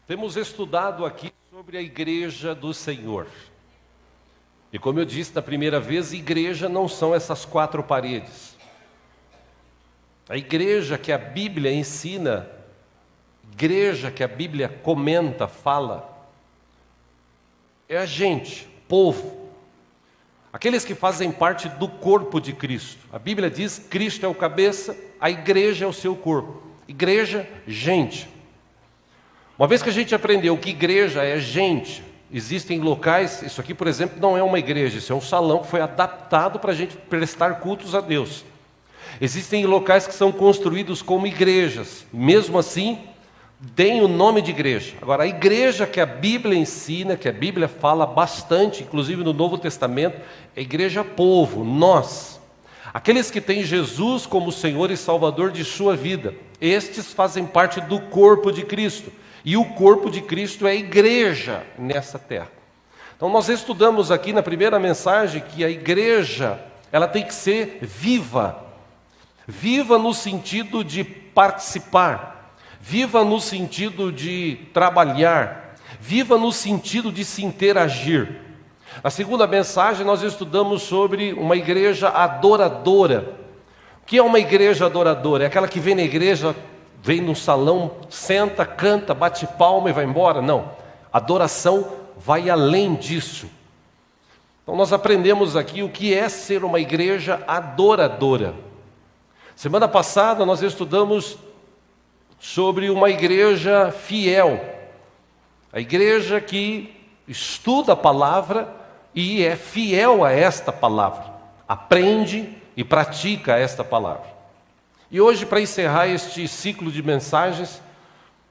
Temos estudado aqui sobre a igreja do Senhor. E como eu disse na primeira vez, igreja não são essas quatro paredes. A igreja que a Bíblia ensina, igreja que a Bíblia comenta, fala, é a gente, povo. Aqueles que fazem parte do corpo de Cristo. A Bíblia diz que Cristo é o cabeça, a igreja é o seu corpo. Igreja, gente. Uma vez que a gente aprendeu que igreja é gente, existem locais, isso aqui, por exemplo, não é uma igreja, isso é um salão que foi adaptado para a gente prestar cultos a Deus. Existem locais que são construídos como igrejas, mesmo assim, deem o nome de igreja. Agora, a igreja que a Bíblia ensina, que a Bíblia fala bastante, inclusive no Novo Testamento, é a igreja povo, nós. Aqueles que têm Jesus como Senhor e Salvador de sua vida, estes fazem parte do corpo de Cristo. E o corpo de Cristo é a igreja nessa terra. Então nós estudamos aqui na primeira mensagem que a igreja, ela tem que ser viva. Viva no sentido de participar. Viva no sentido de trabalhar. Viva no sentido de se interagir. Na segunda mensagem nós estudamos sobre uma igreja adoradora. O que é uma igreja adoradora? É aquela que vem na igreja, vem no salão, senta, canta, bate palma e vai embora? Não. Adoração vai além disso. Então nós aprendemos aqui o que é ser uma igreja adoradora. Semana passada nós estudamos sobre uma igreja fiel. A igreja que estuda a palavra e é fiel a esta palavra. Aprende e pratica esta palavra. E hoje, para encerrar este ciclo de mensagens,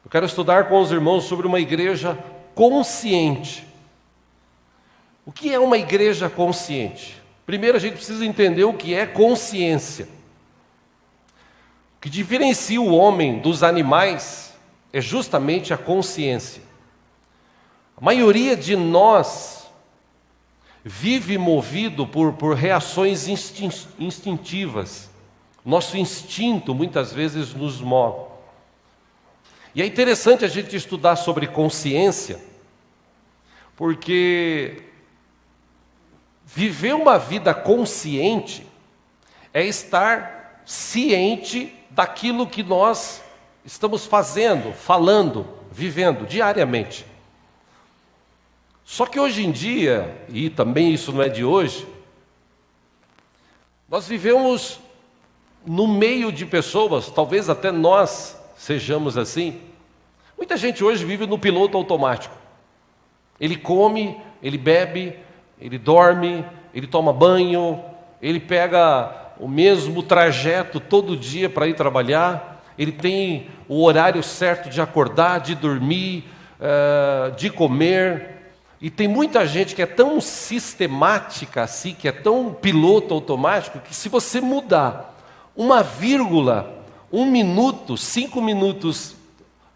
eu quero estudar com os irmãos sobre uma igreja consciente. O que é uma igreja consciente? Primeiro a gente precisa entender o que é consciência. O que diferencia o homem dos animais é justamente a consciência. A maioria de nós vive movido por reações instintivas. Nosso instinto muitas vezes nos move. E é interessante a gente estudar sobre consciência, porque viver uma vida consciente é estar ciente daquilo que nós estamos fazendo, falando, vivendo diariamente. Só que hoje em dia, e também isso não é de hoje, nós vivemos no meio de pessoas, talvez até nós sejamos assim. Muita gente hoje vive no piloto automático. Ele come, ele bebe, ele dorme, ele toma banho, ele pega o mesmo trajeto todo dia para ir trabalhar, ele tem o horário certo de acordar, de dormir, de comer. E tem muita gente que é tão sistemática assim, que é tão piloto automático, que se você mudar uma vírgula, 1 minuto, 5 minutos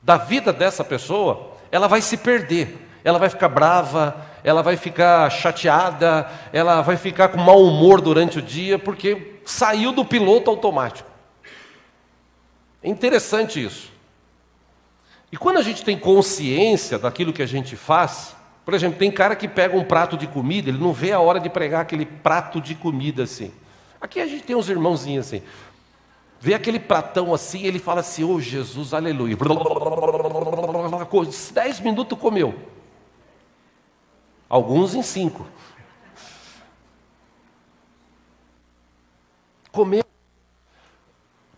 da vida dessa pessoa, ela vai se perder, ela vai ficar brava, ela vai ficar chateada, ela vai ficar com mau humor durante o dia, porque saiu do piloto automático. É interessante isso. E quando a gente tem consciência daquilo que a gente faz, por exemplo, tem cara que pega um prato de comida, ele não vê a hora de pregar aquele prato de comida assim. Aqui a gente tem uns irmãozinhos assim, vê aquele pratão assim, ele fala assim, ô Jesus, aleluia. 10 minutos comeu. Alguns em 5. Comeu.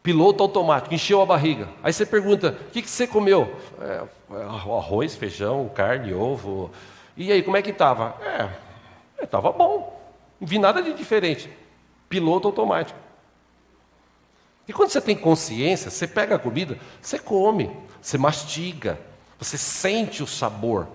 Piloto automático, encheu a barriga. Aí você pergunta, o que você comeu? Arroz, feijão, carne, ovo. E aí, como é que estava? Estava bom. Não vi nada de diferente. Piloto automático. E quando você tem consciência, você pega a comida, você come, você mastiga, você sente o sabor.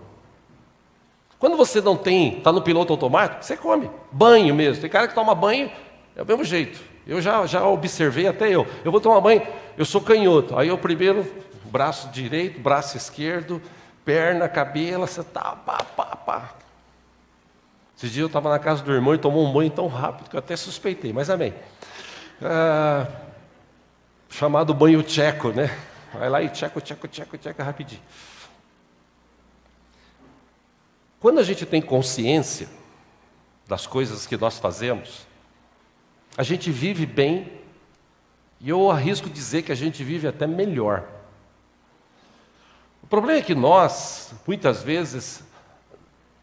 Quando você não tem, está no piloto automático, você come. Banho mesmo. Tem cara que toma banho, é o mesmo jeito. Eu já observei, até eu vou tomar banho, eu sou canhoto. Aí eu primeiro, braço direito, braço esquerdo, perna, cabelo, você tá, pá. Esses dias eu estava na casa do irmão e tomou um banho tão rápido que eu até suspeitei, mas amém. Chamado banho tcheco, né? Vai lá e tcheco rapidinho. Quando a gente tem consciência das coisas que nós fazemos, a gente vive bem, e eu arrisco dizer que a gente vive até melhor. O problema é que nós, muitas vezes,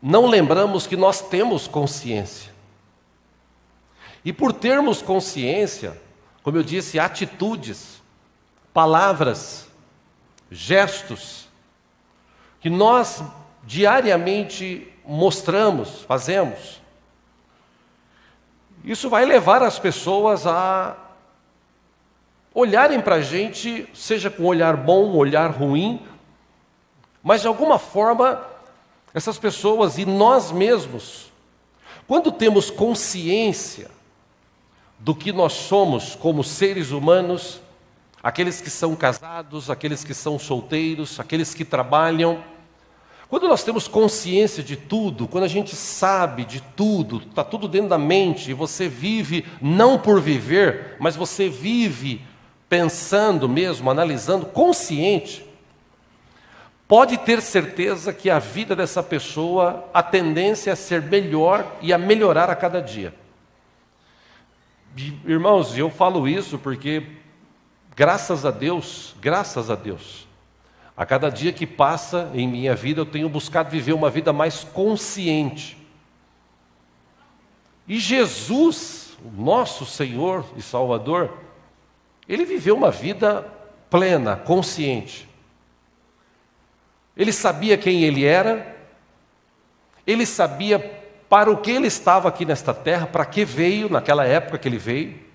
não lembramos que nós temos consciência. E por termos consciência, como eu disse, atitudes, palavras, gestos, que nós diariamente mostramos, fazemos, isso vai levar as pessoas a olharem para a gente, seja com um olhar bom, um olhar ruim, mas de alguma forma, essas pessoas e nós mesmos, quando temos consciência do que nós somos como seres humanos, aqueles que são casados, aqueles que são solteiros, aqueles que trabalham, quando nós temos consciência de tudo, quando a gente sabe de tudo, está tudo dentro da mente, e você vive não por viver, mas você vive pensando mesmo, analisando, consciente, pode ter certeza que a vida dessa pessoa, a tendência é a ser melhor e a melhorar a cada dia. Irmãos, eu falo isso porque, graças a Deus, a cada dia que passa em minha vida, eu tenho buscado viver uma vida mais consciente. E Jesus, o nosso Senhor e Salvador, Ele viveu uma vida plena, consciente. Ele sabia quem Ele era, Ele sabia para o que Ele estava aqui nesta terra, para que veio naquela época que Ele veio.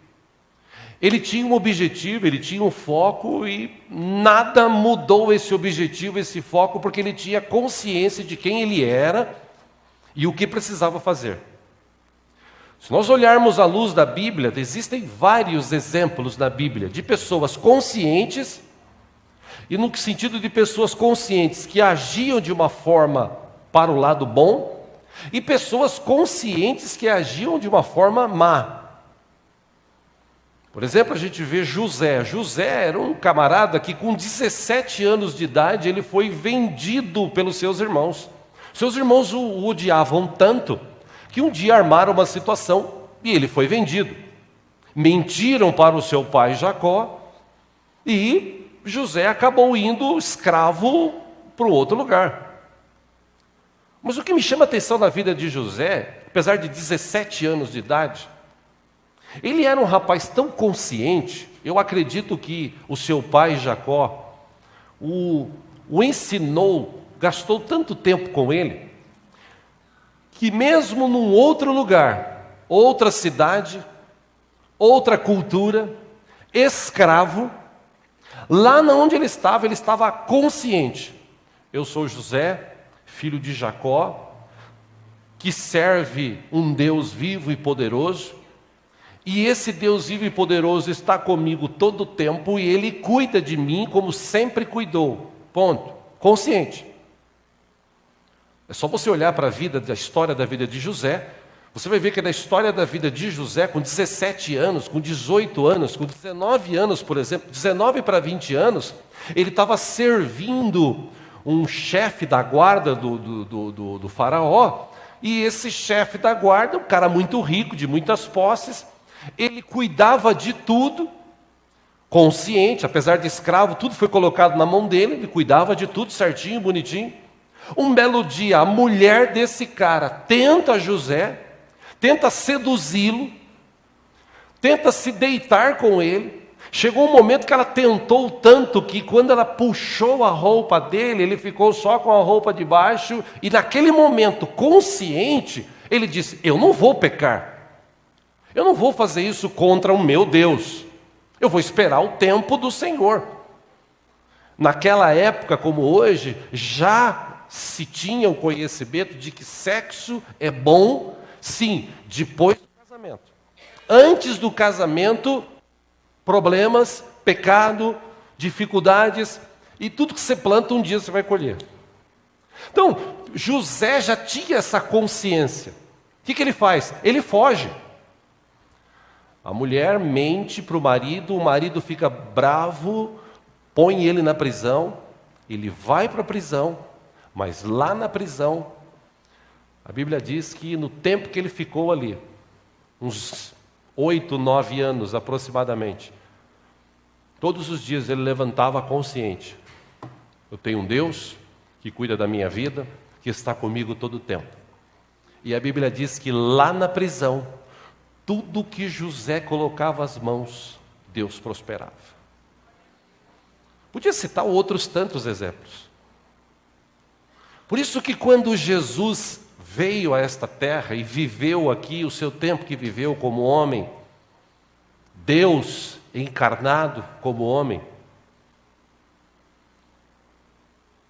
Ele tinha um objetivo, Ele tinha um foco e nada mudou esse objetivo, esse foco, porque Ele tinha consciência de quem Ele era e o que precisava fazer. Se nós olharmos à luz da Bíblia, existem vários exemplos na Bíblia de pessoas conscientes, e no sentido de pessoas conscientes que agiam de uma forma para o lado bom, e pessoas conscientes que agiam de uma forma má. Por exemplo, a gente vê José. José era um camarada que com 17 anos de idade ele foi vendido pelos seus irmãos. Seus irmãos o odiavam tanto que um dia armaram uma situação e ele foi vendido. Mentiram para o seu pai Jacó e José acabou indo escravo para o outro lugar. Mas o que me chama a atenção na vida de José, apesar de 17 anos de idade, ele era um rapaz tão consciente, eu acredito que o seu pai Jacó o ensinou, gastou tanto tempo com ele, que mesmo num outro lugar, outra cidade, outra cultura, escravo, lá onde ele estava consciente. Eu sou José, filho de Jacó, que serve um Deus vivo e poderoso, e esse Deus vivo e poderoso está comigo todo o tempo, e Ele cuida de mim como sempre cuidou. Ponto. Consciente. É só você olhar para a história da vida de José, você vai ver que na história da vida de José, com 17 anos, com 18 anos, com 19 anos, por exemplo, 19 para 20 anos, ele estava servindo um chefe da guarda do faraó, e esse chefe da guarda, um cara muito rico, de muitas posses, ele cuidava de tudo, consciente, apesar de escravo, tudo foi colocado na mão dele, ele cuidava de tudo certinho, bonitinho. Um belo dia, a mulher desse cara tenta José, tenta seduzi-lo, tenta se deitar com ele. Chegou um momento que ela tentou tanto que quando ela puxou a roupa dele, ele ficou só com a roupa de baixo, e naquele momento, consciente, ele disse: eu não vou pecar. Eu não vou fazer isso contra o meu Deus. Eu vou esperar o tempo do Senhor. Naquela época, como hoje, já se tinha o conhecimento de que sexo é bom, sim, depois do casamento. Antes do casamento, problemas, pecado, dificuldades, e tudo que você planta um dia você vai colher. Então, José já tinha essa consciência. O que ele faz? Ele foge. A mulher mente para o marido fica bravo, põe ele na prisão, ele vai para a prisão, mas lá na prisão, A Bíblia diz que no tempo que ele ficou ali, uns 8, 9 anos aproximadamente, todos os dias ele levantava consciente: eu tenho um Deus que cuida da minha vida, que está comigo todo o tempo. E a Bíblia diz que lá na prisão, tudo que José colocava as mãos, Deus prosperava. Podia citar outros tantos exemplos. Por isso que quando Jesus veio a esta terra e viveu aqui o seu tempo que viveu como homem, Deus encarnado como homem,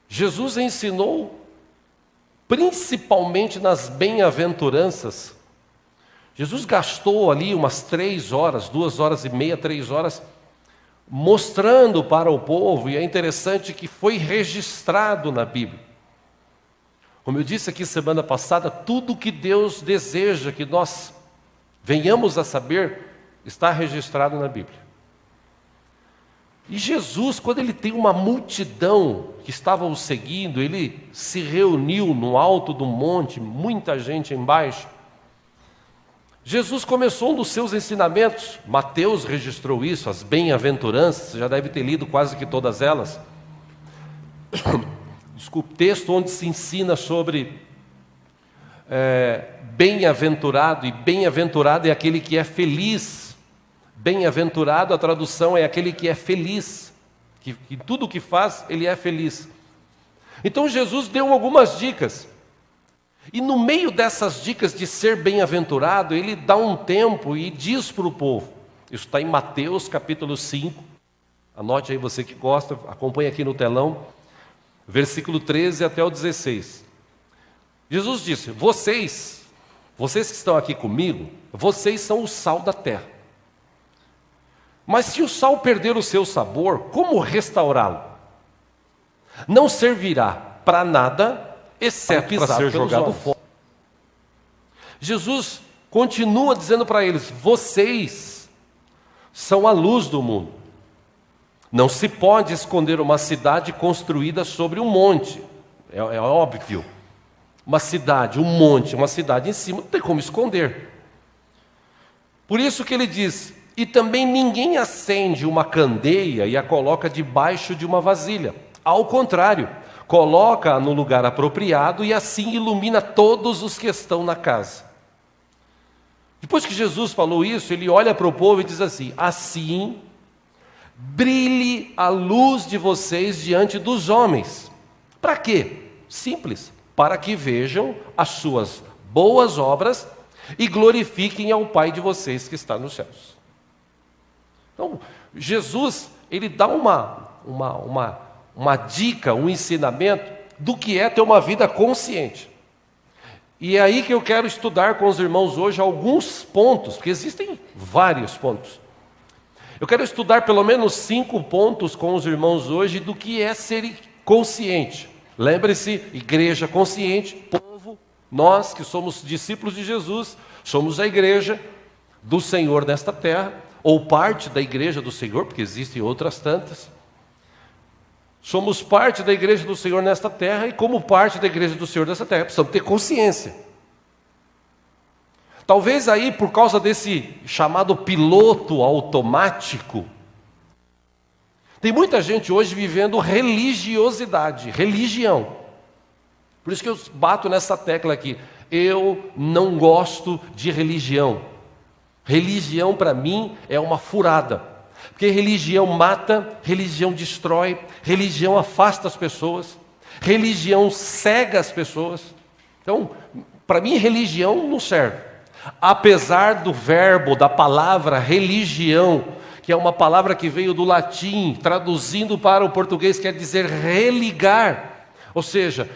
Jesus ensinou principalmente nas bem-aventuranças. Jesus gastou ali umas 3 horas, 2 horas e meia, 3 horas, mostrando para o povo, e é interessante que foi registrado na Bíblia. Como eu disse aqui semana passada, tudo que Deus deseja que nós venhamos a saber está registrado na Bíblia. E Jesus, quando ele tem uma multidão que estava o seguindo, ele se reuniu no alto do monte, muita gente embaixo. Jesus começou um dos seus ensinamentos, Mateus registrou isso, as bem-aventuranças, você já deve ter lido quase que todas elas. Desculpe, texto onde se ensina sobre bem-aventurado, e bem-aventurado é aquele que é feliz. Bem-aventurado, a tradução é aquele que é feliz, que tudo o que faz, ele é feliz. Então Jesus deu algumas dicas, e no meio dessas dicas de ser bem-aventurado, ele dá um tempo e diz para o povo, isso está em Mateus capítulo 5, anote aí você que gosta, acompanhe aqui no telão, versículo 13 até o 16. Jesus disse: vocês que estão aqui comigo, vocês são o sal da terra. Mas se o sal perder o seu sabor, como restaurá-lo? Não servirá para nada, exceto para ser jogado fora. Jesus continua dizendo para eles: vocês são a luz do mundo. Não se pode esconder uma cidade construída sobre um monte. É óbvio. Uma cidade, um monte, uma cidade em cima, não tem como esconder. Por isso que ele diz: e também ninguém acende uma candeia e a coloca debaixo de uma vasilha. Ao contrário, coloca-a no lugar apropriado e assim ilumina todos os que estão na casa. Depois que Jesus falou isso, ele olha para o povo e diz assim: assim brilhe a luz de vocês diante dos homens. Para quê? Simples, para que vejam as suas boas obras e glorifiquem ao Pai de vocês que está nos céus. Então, Jesus, ele dá uma dica, um ensinamento do que é ter uma vida consciente. E é aí que eu quero estudar com os irmãos hoje alguns pontos, porque existem vários pontos. Eu quero estudar pelo menos 5 pontos com os irmãos hoje do que é ser consciente. Lembre-se, igreja consciente, povo, nós que somos discípulos de Jesus, somos a igreja do Senhor nesta terra, ou parte da igreja do Senhor, porque existem outras tantas. Somos parte da igreja do Senhor nesta terra, e como parte da igreja do Senhor nesta terra, precisamos ter consciência. Talvez aí, por causa desse chamado piloto automático, tem muita gente hoje vivendo religiosidade, religião. Por isso que eu bato nessa tecla aqui. Eu não gosto de religião. Religião para mim é uma furada. Porque religião mata, religião destrói, religião afasta as pessoas, religião cega as pessoas. Então, para mim religião não serve. Apesar do verbo, da palavra religião, que é uma palavra que veio do latim, traduzindo para o português quer dizer religar. Ou seja,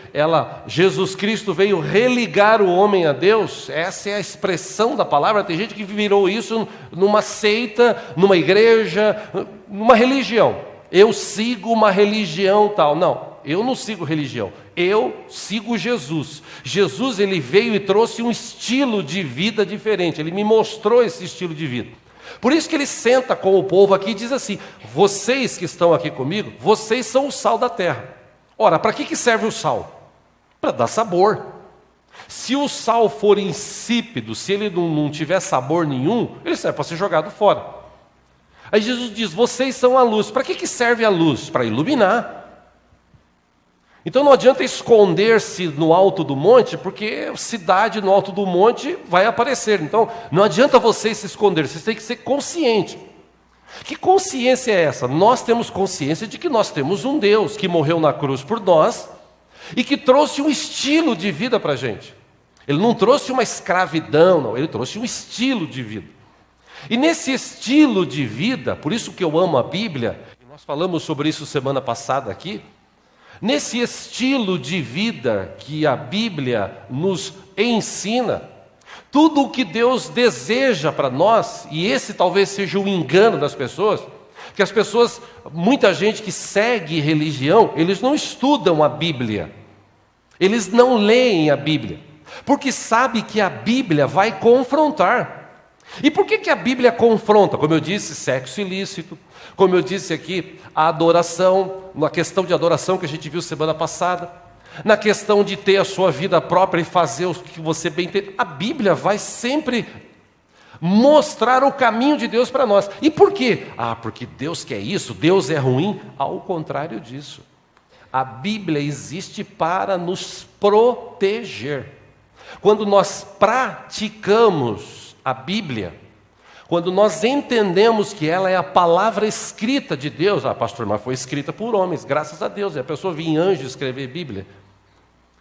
Jesus Cristo veio religar o homem a Deus. Essa é a expressão da palavra. Tem gente que virou isso numa seita, numa igreja, numa religião. Eu sigo uma religião tal. Não, eu não sigo religião. Eu sigo Jesus. Jesus, ele veio e trouxe um estilo de vida diferente. Ele me mostrou esse estilo de vida. Por isso que ele senta com o povo aqui e diz assim: vocês que estão aqui comigo, vocês são o sal da terra. Ora, para que serve o sal? Para dar sabor. Se o sal for insípido, se ele não tiver sabor nenhum, ele serve para ser jogado fora. Aí Jesus diz, vocês são a luz. Para que serve a luz? Para iluminar. Então não adianta esconder-se no alto do monte, porque cidade no alto do monte vai aparecer. Então não adianta vocês se esconder, vocês têm que ser conscientes. Que consciência é essa? Nós temos consciência de que nós temos um Deus que morreu na cruz por nós e que trouxe um estilo de vida para a gente. Ele não trouxe uma escravidão, não, ele trouxe um estilo de vida. E nesse estilo de vida, por isso que eu amo a Bíblia, e nós falamos sobre isso semana passada aqui, nesse estilo de vida que a Bíblia nos ensina, tudo o que Deus deseja para nós, e esse talvez seja o engano das pessoas, que as pessoas, muita gente que segue religião, eles não estudam a Bíblia, eles não leem a Bíblia, porque sabe que a Bíblia vai confrontar. E por que a Bíblia confronta? Como eu disse, sexo ilícito, como eu disse aqui, a adoração, na questão de adoração que a gente viu semana passada, na questão de ter a sua vida própria e fazer o que você bem entende. A Bíblia vai sempre mostrar o caminho de Deus para nós. E por quê? Porque Deus quer isso, Deus é ruim. Ao contrário disso, a Bíblia existe para nos proteger. Quando nós praticamos a Bíblia, quando nós entendemos que ela é a palavra escrita de Deus, pastor, mas foi escrita por homens, graças a Deus, e a pessoa vinha anjo escrever Bíblia,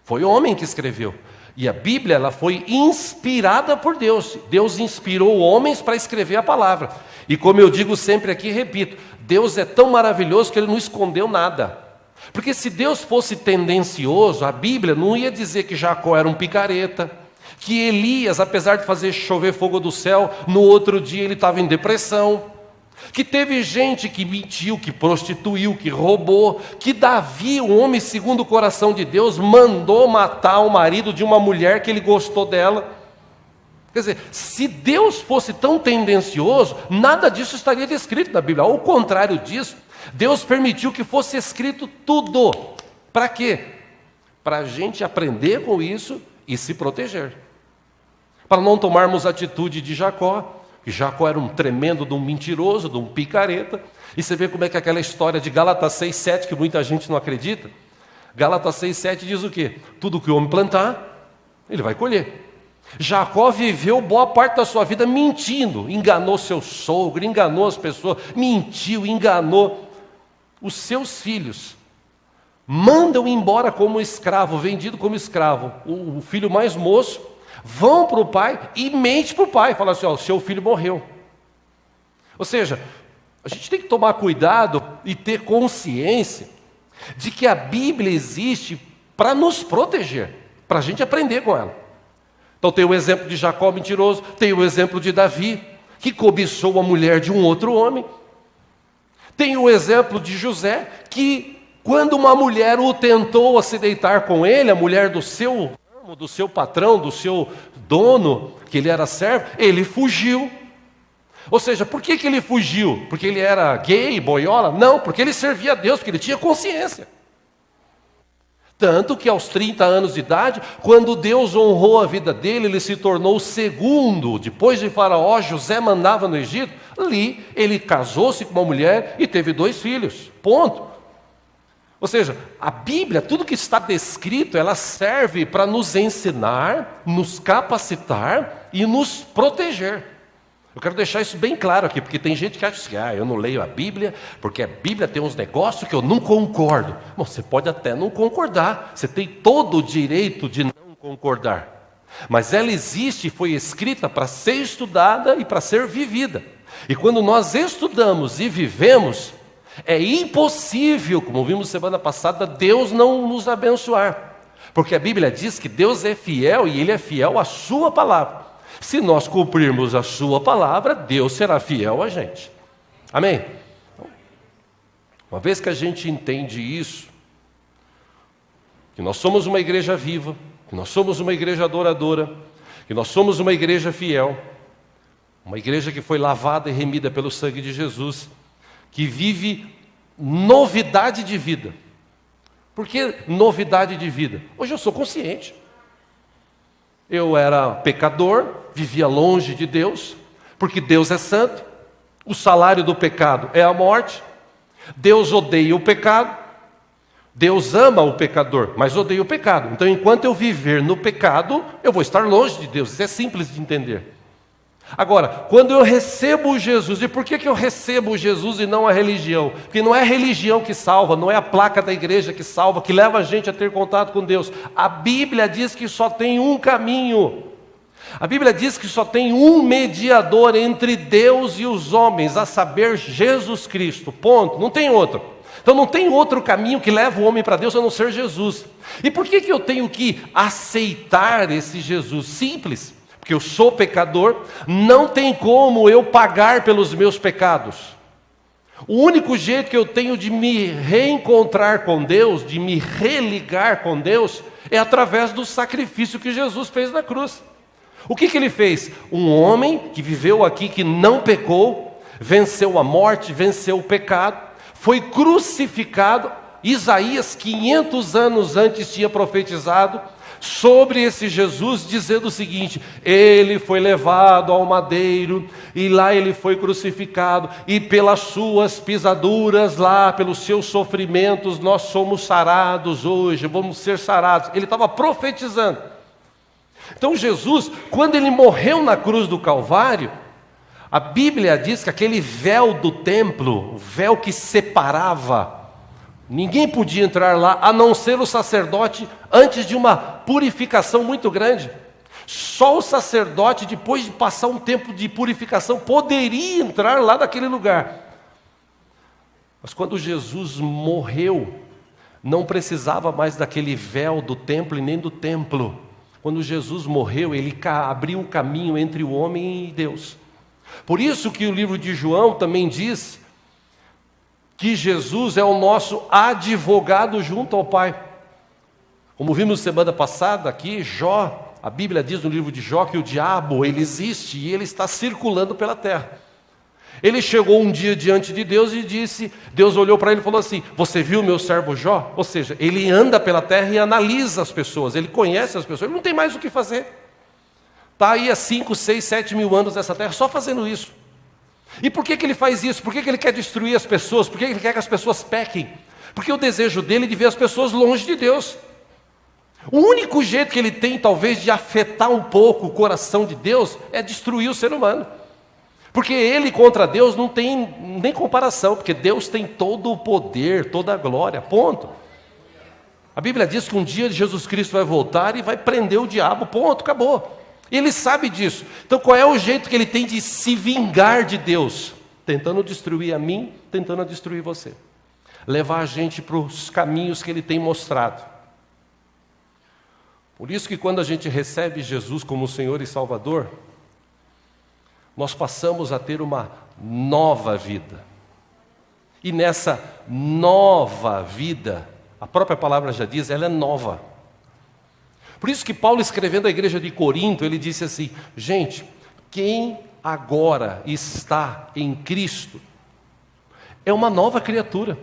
foi homem que escreveu, e a Bíblia ela foi inspirada por Deus, Deus inspirou homens para escrever a palavra, e como eu digo sempre aqui, repito, Deus é tão maravilhoso que Ele não escondeu nada, porque se Deus fosse tendencioso, a Bíblia não ia dizer que Jacó era um picareta, que Elias, apesar de fazer chover fogo do céu, no outro dia ele estava em depressão, que teve gente que mentiu, que prostituiu, que roubou, que Davi, um homem segundo o coração de Deus, mandou matar o marido de uma mulher que ele gostou dela. Quer dizer, se Deus fosse tão tendencioso, nada disso estaria descrito na Bíblia. Ao contrário disso, Deus permitiu que fosse escrito tudo. Para quê? Para a gente aprender com isso e se proteger. Para não tomarmos a atitude de Jacó, que Jacó era um tremendo de um mentiroso, de um picareta, e você vê como é que aquela história de Gálatas 6,7, que muita gente não acredita, Gálatas 6,7 diz o quê? Tudo que o homem plantar, ele vai colher. Jacó viveu boa parte da sua vida mentindo, enganou seu sogro, enganou as pessoas, mentiu, enganou os seus filhos. Mandam embora como escravo, vendido como escravo, o filho mais moço, vão para o pai e mente para o pai, fala assim, seu filho morreu. Ou seja, a gente tem que tomar cuidado e ter consciência de que a Bíblia existe para nos proteger, para a gente aprender com ela. Então tem o exemplo de Jacó mentiroso, tem o exemplo de Davi, que cobiçou a mulher de um outro homem. Tem o exemplo de José, que quando uma mulher o tentou a se deitar com ele, a mulher do seu patrão, do seu dono, que ele era servo, ele fugiu. Ou seja, por que ele fugiu? Porque ele era gay, boiola? Não, porque ele servia a Deus, porque ele tinha consciência. Tanto que aos 30 anos de idade, quando Deus honrou a vida dele, ele se tornou o segundo, depois de Faraó, José mandava no Egito, ali ele casou-se com uma mulher e teve 2 filhos, ponto. Ou seja, a Bíblia, tudo que está descrito, ela serve para nos ensinar, nos capacitar e nos proteger. Eu quero deixar isso bem claro aqui, porque tem gente que acha assim, eu não leio a Bíblia, porque a Bíblia tem uns negócios que eu não concordo. Bom, você pode até não concordar, você tem todo o direito de não concordar. Mas ela existe e foi escrita para ser estudada e para ser vivida. E quando nós estudamos e vivemos, é impossível, como vimos semana passada, Deus não nos abençoar. Porque a Bíblia diz que Deus é fiel e Ele é fiel à sua palavra. Se nós cumprirmos a sua palavra, Deus será fiel a gente. Amém? Uma vez que a gente entende isso, que nós somos uma igreja viva, que nós somos uma igreja adoradora, que nós somos uma igreja fiel, uma igreja que foi lavada e remida pelo sangue de Jesus, que vive novidade de vida. Por que novidade de vida? Hoje eu sou consciente. Eu era pecador, vivia longe de Deus, porque Deus é santo, o salário do pecado é a morte, Deus odeia o pecado, Deus ama o pecador, mas odeia o pecado. Então, enquanto eu viver no pecado, eu vou estar longe de Deus. Isso é simples de entender. Agora, quando eu recebo Jesus, e por que eu recebo Jesus e não a religião? Porque não é a religião que salva, não é a placa da igreja que salva, que leva a gente a ter contato com Deus. A Bíblia diz que só tem um caminho. A Bíblia diz que só tem um mediador entre Deus e os homens, a saber, Jesus Cristo. Ponto. Não tem outro. Então não tem outro caminho que leva o homem para Deus a não ser Jesus. E por que eu tenho que aceitar esse Jesus? Simples. Porque eu sou pecador, não tem como eu pagar pelos meus pecados. O único jeito que eu tenho de me reencontrar com Deus, de me religar com Deus, é através do sacrifício que Jesus fez na cruz. O que ele fez? Um homem que viveu aqui, que não pecou, venceu a morte, venceu o pecado, foi crucificado. Isaías, 500 anos antes, tinha profetizado sobre esse Jesus, dizendo o seguinte: ele foi levado ao madeiro, e lá ele foi crucificado, e pelas suas pisaduras lá, pelos seus sofrimentos, nós somos sarados hoje, vamos ser sarados. Ele estava profetizando. Então Jesus, quando ele morreu na cruz do Calvário, a Bíblia diz que aquele véu do templo, o véu que separava, ninguém podia entrar lá, a não ser o sacerdote, antes de uma purificação muito grande. Só o sacerdote, depois de passar um tempo de purificação, poderia entrar lá naquele lugar. Mas quando Jesus morreu, não precisava mais daquele véu do templo e nem do templo. Quando Jesus morreu, ele abriu o caminho entre o homem e Deus. Por isso que o livro de João também diz que Jesus é o nosso advogado junto ao Pai. Como vimos semana passada aqui, Jó, a Bíblia diz no livro de Jó que o diabo, ele existe e ele está circulando pela terra. Ele chegou um dia diante de Deus e disse, Deus olhou para ele e falou assim: você viu meu servo Jó? Ou seja, ele anda pela terra e analisa as pessoas, ele conhece as pessoas, ele não tem mais o que fazer. Está aí há 5, 6, 7 mil anos nessa terra só fazendo isso. E por que ele faz isso? Por que ele quer destruir as pessoas? Por que ele quer que as pessoas pequem? Porque o desejo dele é de ver as pessoas longe de Deus. O único jeito que ele tem, talvez, de afetar um pouco o coração de Deus é destruir o ser humano. Porque ele contra Deus não tem nem comparação, porque Deus tem todo o poder, toda a glória, ponto. A Bíblia diz que um dia Jesus Cristo vai voltar e vai prender o diabo, ponto, acabou. E ele sabe disso. Então qual é o jeito que ele tem de se vingar de Deus? Tentando destruir a mim, tentando destruir você. Levar a gente para os caminhos que ele tem mostrado. Por isso que quando a gente recebe Jesus como Senhor e Salvador, nós passamos a ter uma nova vida. E nessa nova vida, a própria palavra já diz, ela é nova. Por isso que Paulo, escrevendo à igreja de Corinto, ele disse assim: gente, quem agora está em Cristo é uma nova criatura.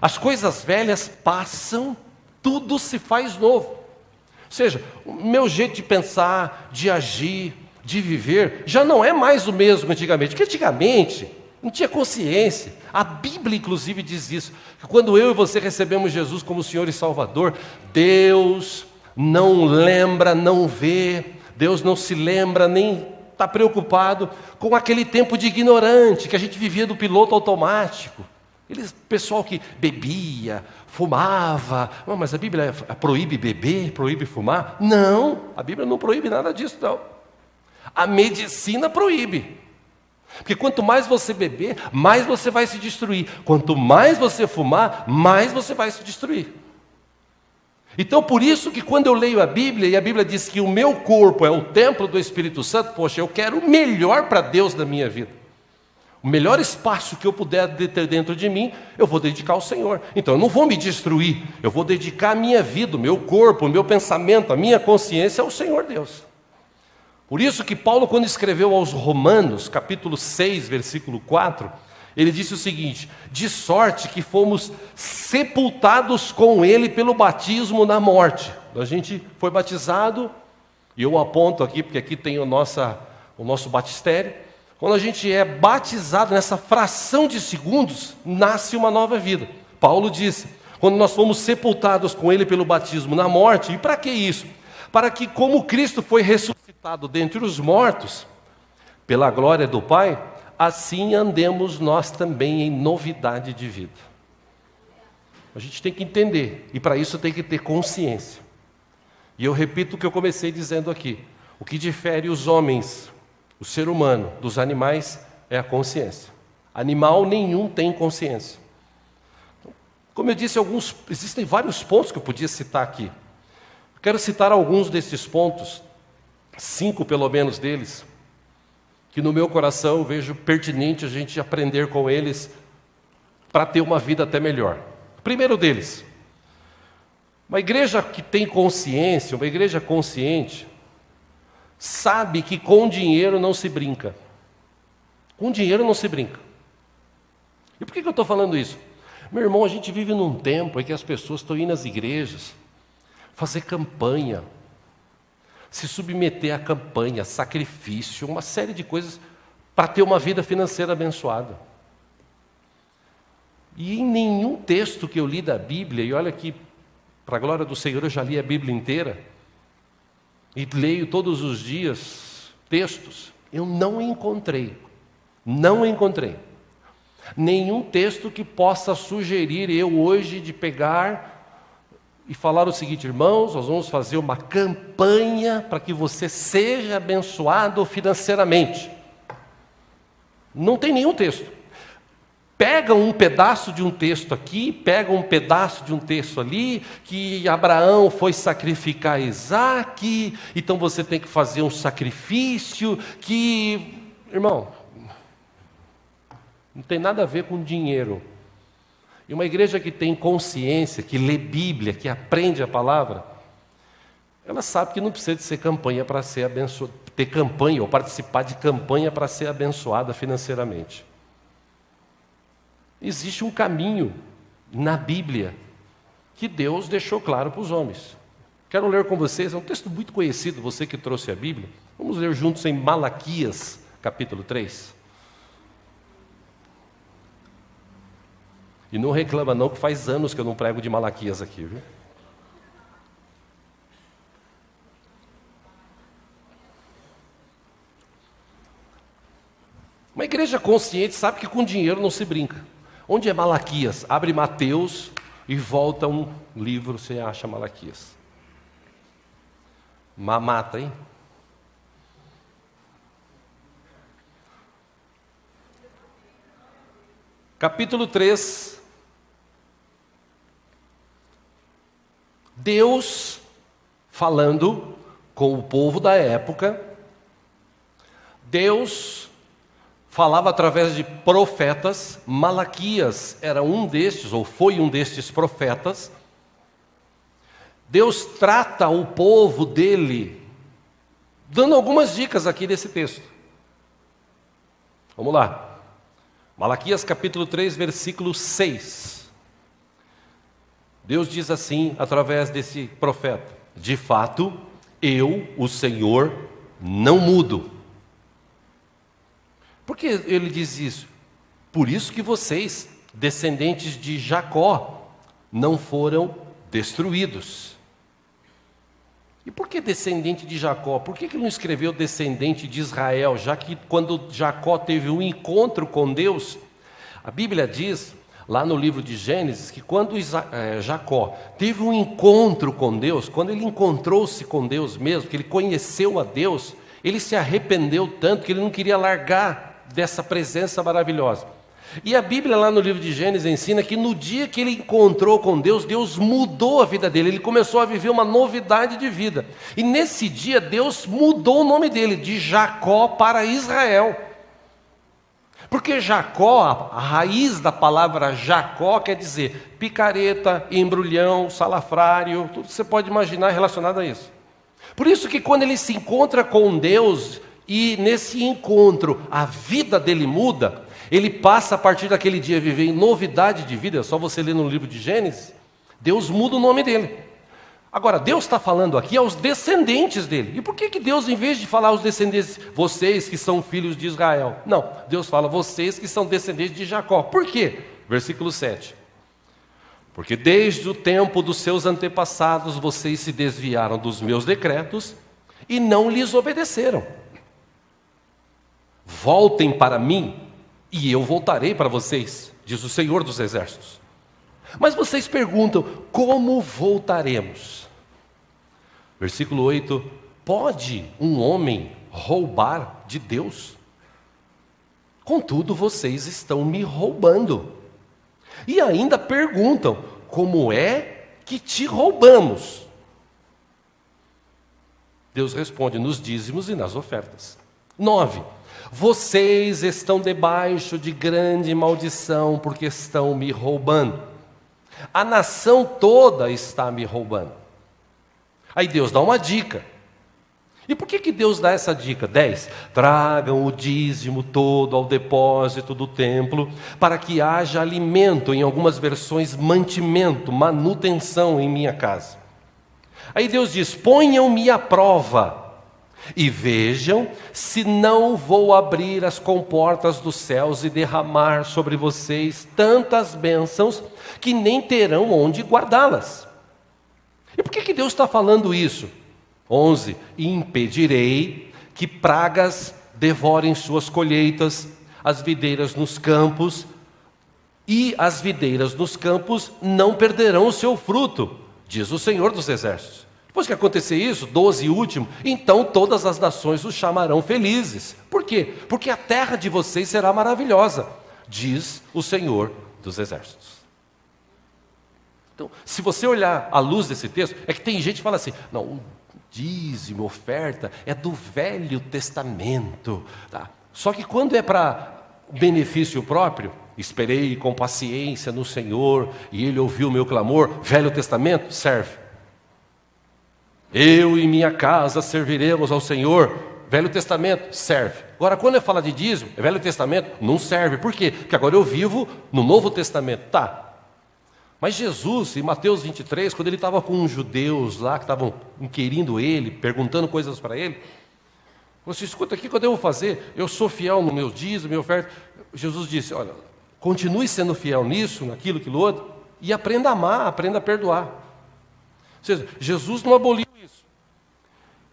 As coisas velhas passam, tudo se faz novo. Ou seja, o meu jeito de pensar, de agir, de viver, já não é mais o mesmo antigamente. Porque antigamente não tinha consciência. A Bíblia, inclusive, diz isso. Que quando eu e você recebemos Jesus como Senhor e Salvador, Deus não lembra, não vê, Deus não se lembra, nem está preocupado com aquele tempo de ignorante, que a gente vivia do piloto automático. Aquele pessoal que bebia, fumava. Não, mas a Bíblia proíbe beber, proíbe fumar? Não, a Bíblia não proíbe nada disso, não. A medicina proíbe. Porque quanto mais você beber, mais você vai se destruir. Quanto mais você fumar, mais você vai se destruir. Então, por isso que quando eu leio a Bíblia, e a Bíblia diz que o meu corpo é o templo do Espírito Santo, poxa, eu quero o melhor para Deus na minha vida. O melhor espaço que eu puder ter dentro de mim, eu vou dedicar ao Senhor. Então, eu não vou me destruir, eu vou dedicar a minha vida, o meu corpo, o meu pensamento, a minha consciência ao Senhor Deus. Por isso que Paulo, quando escreveu aos Romanos, capítulo 6, versículo 4, ele disse o seguinte: de sorte que fomos sepultados com ele pelo batismo na morte. A gente foi batizado E eu aponto aqui, porque aqui tem o nosso batistério. Quando a gente é batizado, nessa fração de segundos, nasce uma nova vida. Paulo disse, quando nós fomos sepultados com ele pelo batismo na morte, e para que isso? Para que, como Cristo foi ressuscitado dentre os mortos, pela glória do Pai, assim andemos nós também em novidade de vida. A gente tem que entender, e para isso tem que ter consciência. E eu repito o que eu comecei dizendo aqui. O que difere os homens, o ser humano, dos animais é a consciência. Animal nenhum tem consciência. Como eu disse, existem vários pontos que eu podia citar aqui. Quero citar alguns desses pontos, 5 pelo menos deles, que no meu coração eu vejo pertinente a gente aprender com eles para ter uma vida até melhor. O primeiro deles, uma igreja que tem consciência, uma igreja consciente, sabe que com dinheiro não se brinca. Com dinheiro não se brinca. E por que eu estou falando isso? Meu irmão, a gente vive num tempo em que as pessoas estão indo às igrejas fazer campanha, se submeter a campanha, sacrifício, uma série de coisas para ter uma vida financeira abençoada. E em nenhum texto que eu li da Bíblia, e olha que, para a glória do Senhor, eu já li a Bíblia inteira, e leio todos os dias textos, eu não encontrei nenhum texto que possa sugerir eu hoje de pegar e falar o seguinte: irmãos, nós vamos fazer uma campanha para que você seja abençoado financeiramente. Não tem nenhum texto. Pega um pedaço de um texto aqui, pega um pedaço de um texto ali, que Abraão foi sacrificar Isaque, então você tem que fazer um sacrifício, irmão, não tem nada a ver com dinheiro. E uma igreja que tem consciência, que lê Bíblia, que aprende a palavra, ela sabe que não precisa de ser campanha para ser abençoada, ter campanha ou participar de campanha para ser abençoada financeiramente. Existe um caminho na Bíblia que Deus deixou claro para os homens. Quero ler com vocês, é um texto muito conhecido, você que trouxe a Bíblia. Vamos ler juntos em Malaquias, capítulo 3. E não reclama não, que faz anos que eu não prego de Malaquias aqui, viu? Uma igreja consciente sabe que com dinheiro não se brinca. Onde é Malaquias? Abre Mateus e volta um livro, você acha Malaquias. Mamata, hein? Capítulo 3. Deus falando com o povo da época. Deus falava através de profetas. Malaquias era um destes, ou foi um destes profetas. Deus trata o povo dele, dando algumas dicas aqui desse texto. Vamos lá. Malaquias capítulo 3, versículo 6. Deus diz assim, através desse profeta: de fato, eu, o Senhor, não mudo. Por que ele diz isso? Por isso que vocês, descendentes de Jacó, não foram destruídos. E por que descendente de Jacó? Por que ele não escreveu descendente de Israel? Já que quando Jacó teve um encontro com Deus, a Bíblia diz, lá no livro de Gênesis, que quando Jacó teve um encontro com Deus, quando ele encontrou-se com Deus mesmo, que ele conheceu a Deus, ele se arrependeu tanto que ele não queria largar dessa presença maravilhosa. E a Bíblia lá no livro de Gênesis ensina que no dia que ele encontrou com Deus, Deus mudou a vida dele, ele começou a viver uma novidade de vida. E nesse dia Deus mudou o nome dele, de Jacó para Israel. Porque Jacó, a raiz da palavra Jacó quer dizer picareta, embrulhão, salafrário, tudo que você pode imaginar relacionado a isso. Por isso que quando ele se encontra com Deus, e nesse encontro a vida dele muda, ele passa a partir daquele dia a viver em novidade de vida. É só você ler no livro de Gênesis, Deus muda o nome dele. Agora, Deus está falando aqui aos descendentes dele. E por que Deus, em vez de falar aos descendentes, vocês que são filhos de Israel? Não, Deus fala, vocês que são descendentes de Jacó. Por quê? Versículo 7. Porque desde o tempo dos seus antepassados, vocês se desviaram dos meus decretos e não lhes obedeceram. Voltem para mim e eu voltarei para vocês, diz o Senhor dos Exércitos. Mas vocês perguntam, como voltaremos? Versículo 8, pode um homem roubar de Deus? Contudo, vocês estão me roubando. E ainda perguntam, como é que te roubamos? Deus responde, nos dízimos e nas ofertas. 9, vocês estão debaixo de grande maldição, porque estão me roubando. A nação toda está me roubando. Aí Deus dá uma dica. E por que Deus dá essa dica? 10. Tragam o dízimo todo ao depósito do templo, para que haja alimento, em algumas versões, mantimento, manutenção em minha casa. Aí Deus diz, ponham-me à prova e vejam se não vou abrir as comportas dos céus e derramar sobre vocês tantas bênçãos que nem terão onde guardá-las. E por que Deus está falando isso? 11. Impedirei que pragas devorem suas colheitas, as videiras nos campos, e as videiras nos campos não perderão o seu fruto, diz o Senhor dos Exércitos. Depois que acontecer isso, 12 e último, então todas as nações os chamarão felizes. Por quê? Porque a terra de vocês será maravilhosa, diz o Senhor dos Exércitos. Então, se você olhar à luz desse texto, é que tem gente que fala assim, não, o dízimo, oferta, é do Velho Testamento. Tá? Só que quando é para benefício próprio, esperei com paciência no Senhor, e Ele ouviu o meu clamor, Velho Testamento, serve. Eu e minha casa serviremos ao Senhor, Velho Testamento, serve. Agora, quando eu falo de dízimo, Velho Testamento, não serve. Por quê? Porque agora eu vivo no Novo Testamento. Tá. Mas Jesus, em Mateus 23, quando ele estava com uns judeus lá, que estavam inquirindo ele, perguntando coisas para ele, falou assim, escuta aqui, o que eu devo fazer? Eu sou fiel no meu dízimo, minha oferta. Jesus disse, olha, continue sendo fiel nisso, naquilo, aquilo outro, e aprenda a amar, aprenda a perdoar. Ou seja, Jesus não aboliu isso.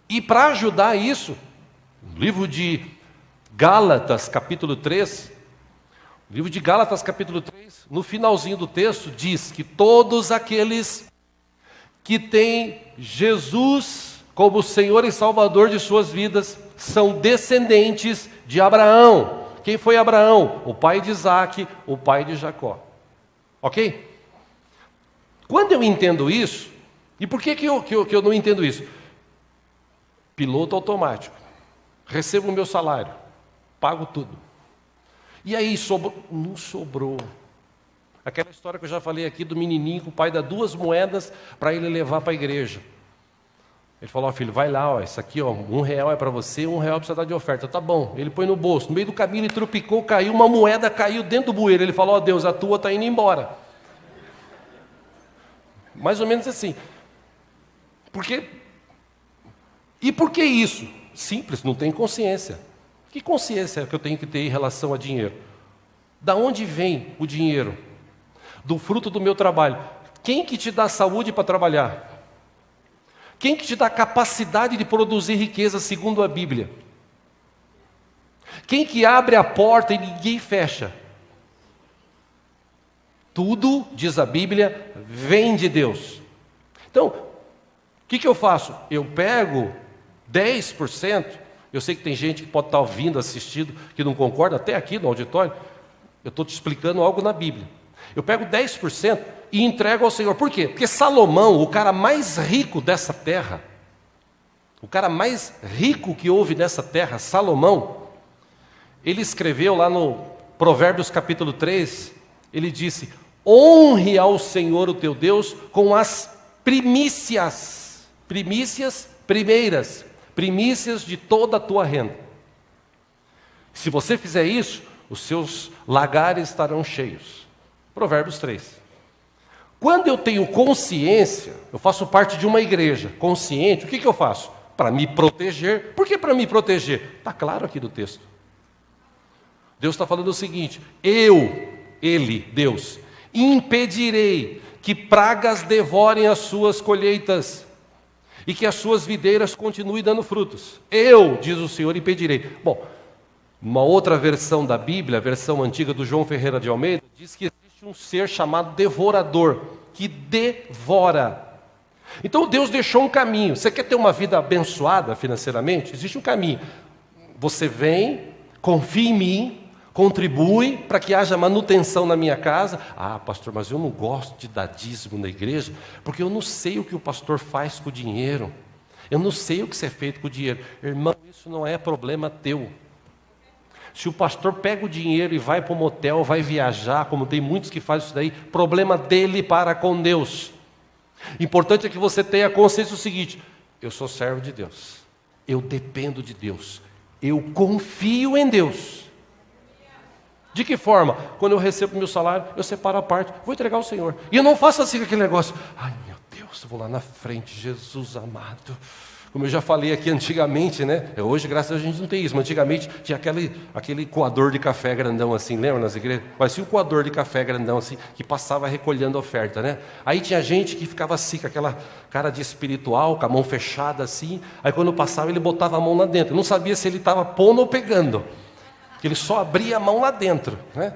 E para ajudar isso, no livro de Gálatas, capítulo 3, no finalzinho do texto, diz que todos aqueles que têm Jesus como Senhor e Salvador de suas vidas são descendentes de Abraão. Quem foi Abraão? O pai de Isaac, o pai de Jacó. Ok? Quando eu entendo isso, e por que eu não entendo isso? Piloto automático. Recebo o meu salário, pago tudo. E aí não sobrou. Aquela história que eu já falei aqui do menininho que o pai dá 2 moedas para ele levar para a igreja. Ele falou, filho, vai lá, ó, isso aqui, ó, R$1 é para você, R$1 precisa dar de oferta. Tá bom. Ele põe no bolso. No meio do caminho ele tropicou, caiu, uma moeda caiu dentro do bueiro. Ele falou, ó Deus, a tua está indo embora. Mais ou menos assim. E por que isso? Simples, não tem consciência. Que consciência que eu tenho que ter em relação a dinheiro? Da onde vem o dinheiro? Do fruto do meu trabalho. Quem que te dá saúde para trabalhar? Quem que te dá capacidade de produzir riqueza segundo a Bíblia? Quem que abre a porta e ninguém fecha? Tudo, diz a Bíblia, vem de Deus. Então, o que eu faço? Eu pego 10%, eu sei que tem gente que pode estar ouvindo, assistindo, que não concorda, até aqui no auditório, eu estou te explicando algo na Bíblia. Eu pego 10% e entrego ao Senhor. Por quê? Porque Salomão, o cara mais rico dessa terra, o cara mais rico que houve nessa terra, Salomão, ele escreveu lá no Provérbios capítulo 3, ele disse, honre ao Senhor o teu Deus com as primícias primeiras, primícias de toda a tua renda. Se você fizer isso, os seus lagares estarão cheios. Provérbios 3. Quando eu tenho consciência, eu faço parte de uma igreja consciente, o que eu faço? Para me proteger. Por que para me proteger? Está claro aqui do texto. Deus está falando o seguinte: Deus, impedirei que pragas devorem as suas colheitas e que as suas videiras continuem dando frutos. Eu, diz o Senhor, impedirei. Bom, uma outra versão da Bíblia, a versão antiga do João Ferreira de Almeida, diz que existe um ser chamado devorador, que devora. Então Deus deixou um caminho. Você quer ter uma vida abençoada financeiramente? Existe um caminho. Você vem, confia em mim, contribui para que haja manutenção na minha casa. Ah, pastor, mas eu não gosto de dar dízimo na igreja, porque eu não sei o que o pastor faz com o dinheiro. Eu não sei o que é feito com o dinheiro. Irmão, isso não é problema teu. Se o pastor pega o dinheiro e vai para um motel, vai viajar, como tem muitos que fazem isso daí, problema dele para com Deus. Importante é que você tenha consciência do seguinte: eu sou servo de Deus, eu dependo de Deus, eu confio em Deus. De que forma? Quando eu recebo o meu salário, eu separo a parte, vou entregar ao Senhor. E eu não faço assim com aquele negócio: ai meu Deus, eu vou lá na frente, Jesus amado. Como eu já falei aqui antigamente, né? Hoje, graças a Deus, a gente não tem isso. Mas antigamente tinha aquele coador de café grandão assim, lembra nas igrejas? Parecia um coador de café grandão assim, que passava recolhendo a oferta, né? Aí tinha gente que ficava assim, com aquela cara de espiritual, com a mão fechada assim. Aí quando passava, ele botava a mão lá dentro. Eu não sabia se ele estava pondo ou pegando. Ele só abria a mão lá dentro, né?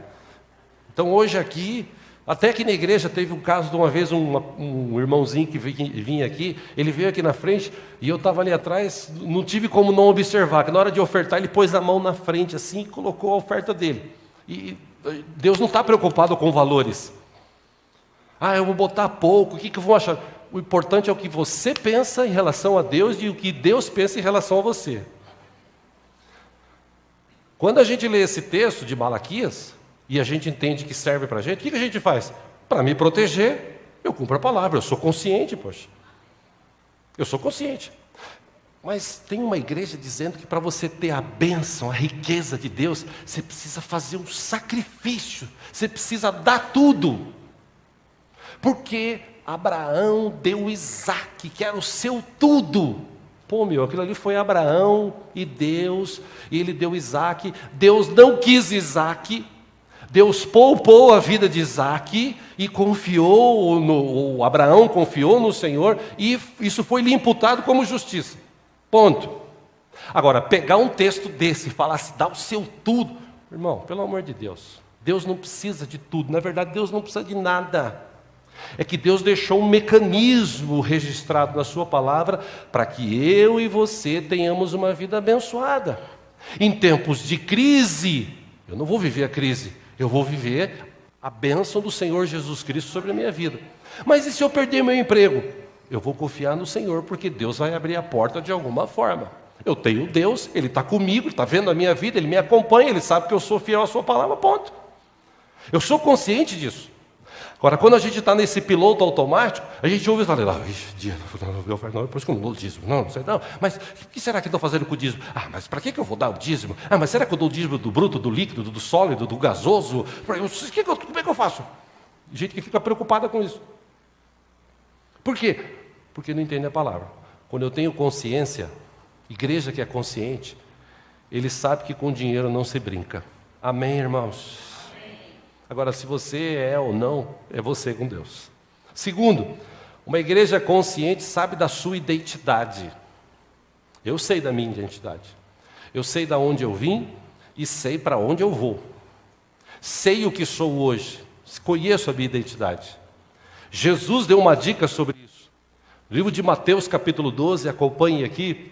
Então hoje aqui, até que na igreja teve um caso de uma vez, um irmãozinho que vinha aqui, ele veio aqui na frente e eu estava ali atrás, não tive como não observar, que na hora de ofertar ele pôs a mão na frente assim e colocou a oferta dele. E Deus não está preocupado com valores. Ah, eu vou botar pouco, o que eu vou achar? O importante é o que você pensa em relação a Deus e o que Deus pensa em relação a você. Quando a gente lê esse texto de Malaquias, e a gente entende que serve para a gente, o que a gente faz? Para me proteger, eu cumpro a palavra, eu sou consciente, poxa. Eu sou consciente. Mas tem uma igreja dizendo que para você ter a bênção, a riqueza de Deus, você precisa fazer um sacrifício, você precisa dar tudo. Porque Abraão deu Isaque, que era o seu tudo. Pô, aquilo ali foi Abraão e Deus, e ele deu Isaque. Deus não quis Isaque. Deus poupou a vida de Isaque e Abraão confiou no Senhor, e isso foi lhe imputado como justiça. Ponto. Agora, pegar um texto desse e falar assim, dá o seu tudo. Irmão, pelo amor de Deus, Deus não precisa de tudo. Na verdade, Deus não precisa de nada. É que Deus deixou um mecanismo registrado na sua palavra para que eu e você tenhamos uma vida abençoada. Em tempos de crise, eu não vou viver a crise, eu vou viver a bênção do Senhor Jesus Cristo sobre a minha vida. Mas e se eu perder meu emprego? Eu vou confiar no Senhor, porque Deus vai abrir a porta de alguma forma. Eu tenho Deus, Ele está comigo, Ele está vendo a minha vida, Ele me acompanha, Ele sabe que eu sou fiel à sua palavra, ponto. Eu sou consciente disso. Agora, quando a gente está nesse piloto automático, a gente ouve e fala, depois que eu não dou o dízimo, não sei não, mas o que será que estão fazendo com o dízimo? Ah, mas para que eu vou dar o dízimo? Ah, mas será que eu dou o dízimo do bruto, do líquido, do sólido, do gasoso? Como é que eu faço? Gente que fica preocupada com isso. Por quê? Porque não entende a palavra. Quando eu tenho consciência, igreja que é consciente, ele sabe que com dinheiro não se brinca. Amém, irmãos? Agora, se você é ou não, é você com Deus. Segundo, uma igreja consciente sabe da sua identidade. Eu sei da minha identidade. Eu sei de onde eu vim e sei para onde eu vou. Sei o que sou hoje. Conheço a minha identidade. Jesus deu uma dica sobre isso. No livro de Mateus, capítulo 12, acompanhe aqui.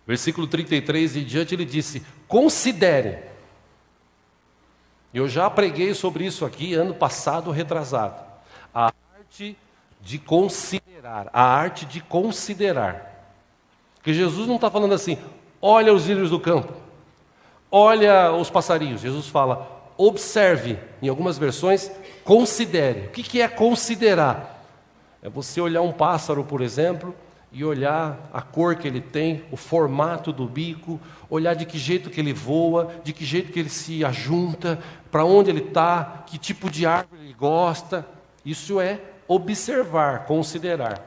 Versículo 33 e diante, ele disse, considerem. Eu já preguei sobre isso aqui ano passado, retrasado. A arte de considerar. A arte de considerar. Porque Jesus não está falando assim, olha os lírios do campo, olha os passarinhos. Jesus fala, observe. Em algumas versões, considere. O que é considerar? É você olhar um pássaro, por exemplo, e olhar a cor que ele tem, o formato do bico, olhar de que jeito que ele voa, de que jeito que ele se ajunta, para onde ele está, que tipo de árvore ele gosta. Isso é observar, considerar.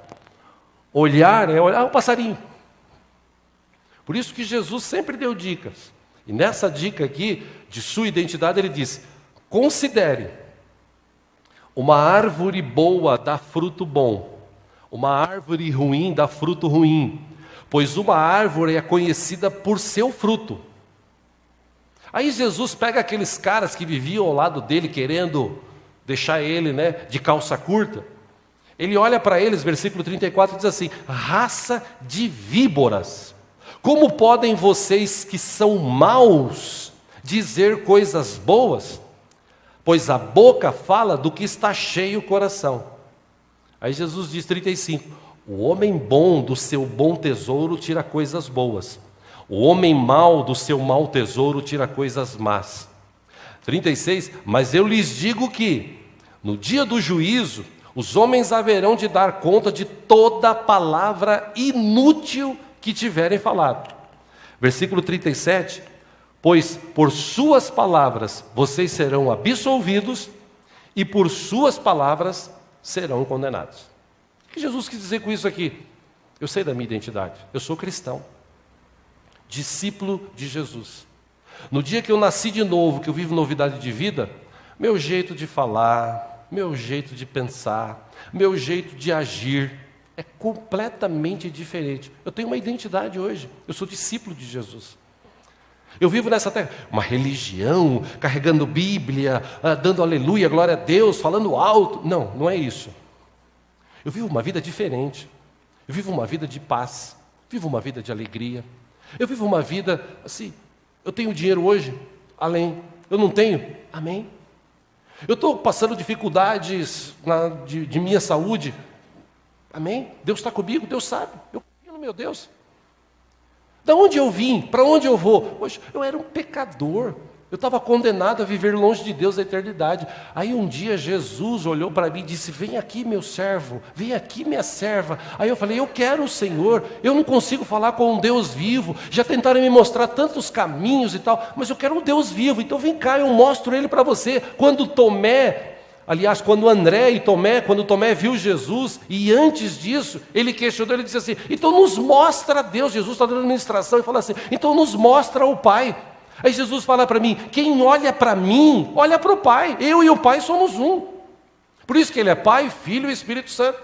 Olhar é olhar o passarinho. Por isso que Jesus sempre deu dicas. E nessa dica aqui, de sua identidade, ele diz: considere. Uma árvore boa dá fruto bom. Uma árvore ruim dá fruto ruim. Pois uma árvore é conhecida por seu fruto. Aí Jesus pega aqueles caras que viviam ao lado dele, querendo deixar ele, de calça curta. Ele olha para eles, versículo 34, e diz assim: raça de víboras, como podem vocês que são maus dizer coisas boas? Pois a boca fala do que está cheio o coração. Aí Jesus diz, 35, o homem bom do seu bom tesouro tira coisas boas. O homem mau do seu mau tesouro tira coisas más. 36, mas eu lhes digo que, no dia do juízo, os homens haverão de dar conta de toda palavra inútil que tiverem falado. Versículo 37, pois por suas palavras vocês serão absolvidos e por suas palavras serão condenados. O que Jesus quis dizer com isso aqui? Eu sei da minha identidade, eu sou cristão, discípulo de Jesus. No dia que eu nasci de novo, que eu vivo novidade de vida, meu jeito de falar, meu jeito de pensar, meu jeito de agir é completamente diferente. Eu tenho uma identidade hoje, eu sou discípulo de Jesus. Eu vivo nessa terra, uma religião, carregando Bíblia, dando aleluia, glória a Deus, falando alto. Não, não é isso. Eu vivo uma vida diferente. Eu vivo uma vida de paz, vivo uma vida de alegria. Eu vivo uma vida assim, eu tenho dinheiro hoje, além. Eu não tenho, amém. Eu estou passando dificuldades de minha saúde, amém. Deus está comigo, Deus sabe, eu confio no meu Deus. Da onde eu vim? Para onde eu vou? Poxa, eu era um pecador. Eu estava condenado a viver longe de Deus a eternidade. Aí um dia Jesus olhou para mim e disse: vem aqui, meu servo, vem aqui, minha serva. Aí eu falei: eu quero o Senhor, eu não consigo falar com um Deus vivo. Já tentaram me mostrar tantos caminhos e tal, mas eu quero um Deus vivo. Então vem cá, eu mostro ele para você. Quando André e Tomé, quando Tomé viu Jesus, e antes disso, ele questionou, ele disse assim: então nos mostra Deus. Jesus está dando administração e fala assim: então nos mostra o Pai. Aí Jesus fala para mim: quem olha para mim, olha para o Pai. Eu e o Pai somos um. Por isso que Ele é Pai, Filho e Espírito Santo.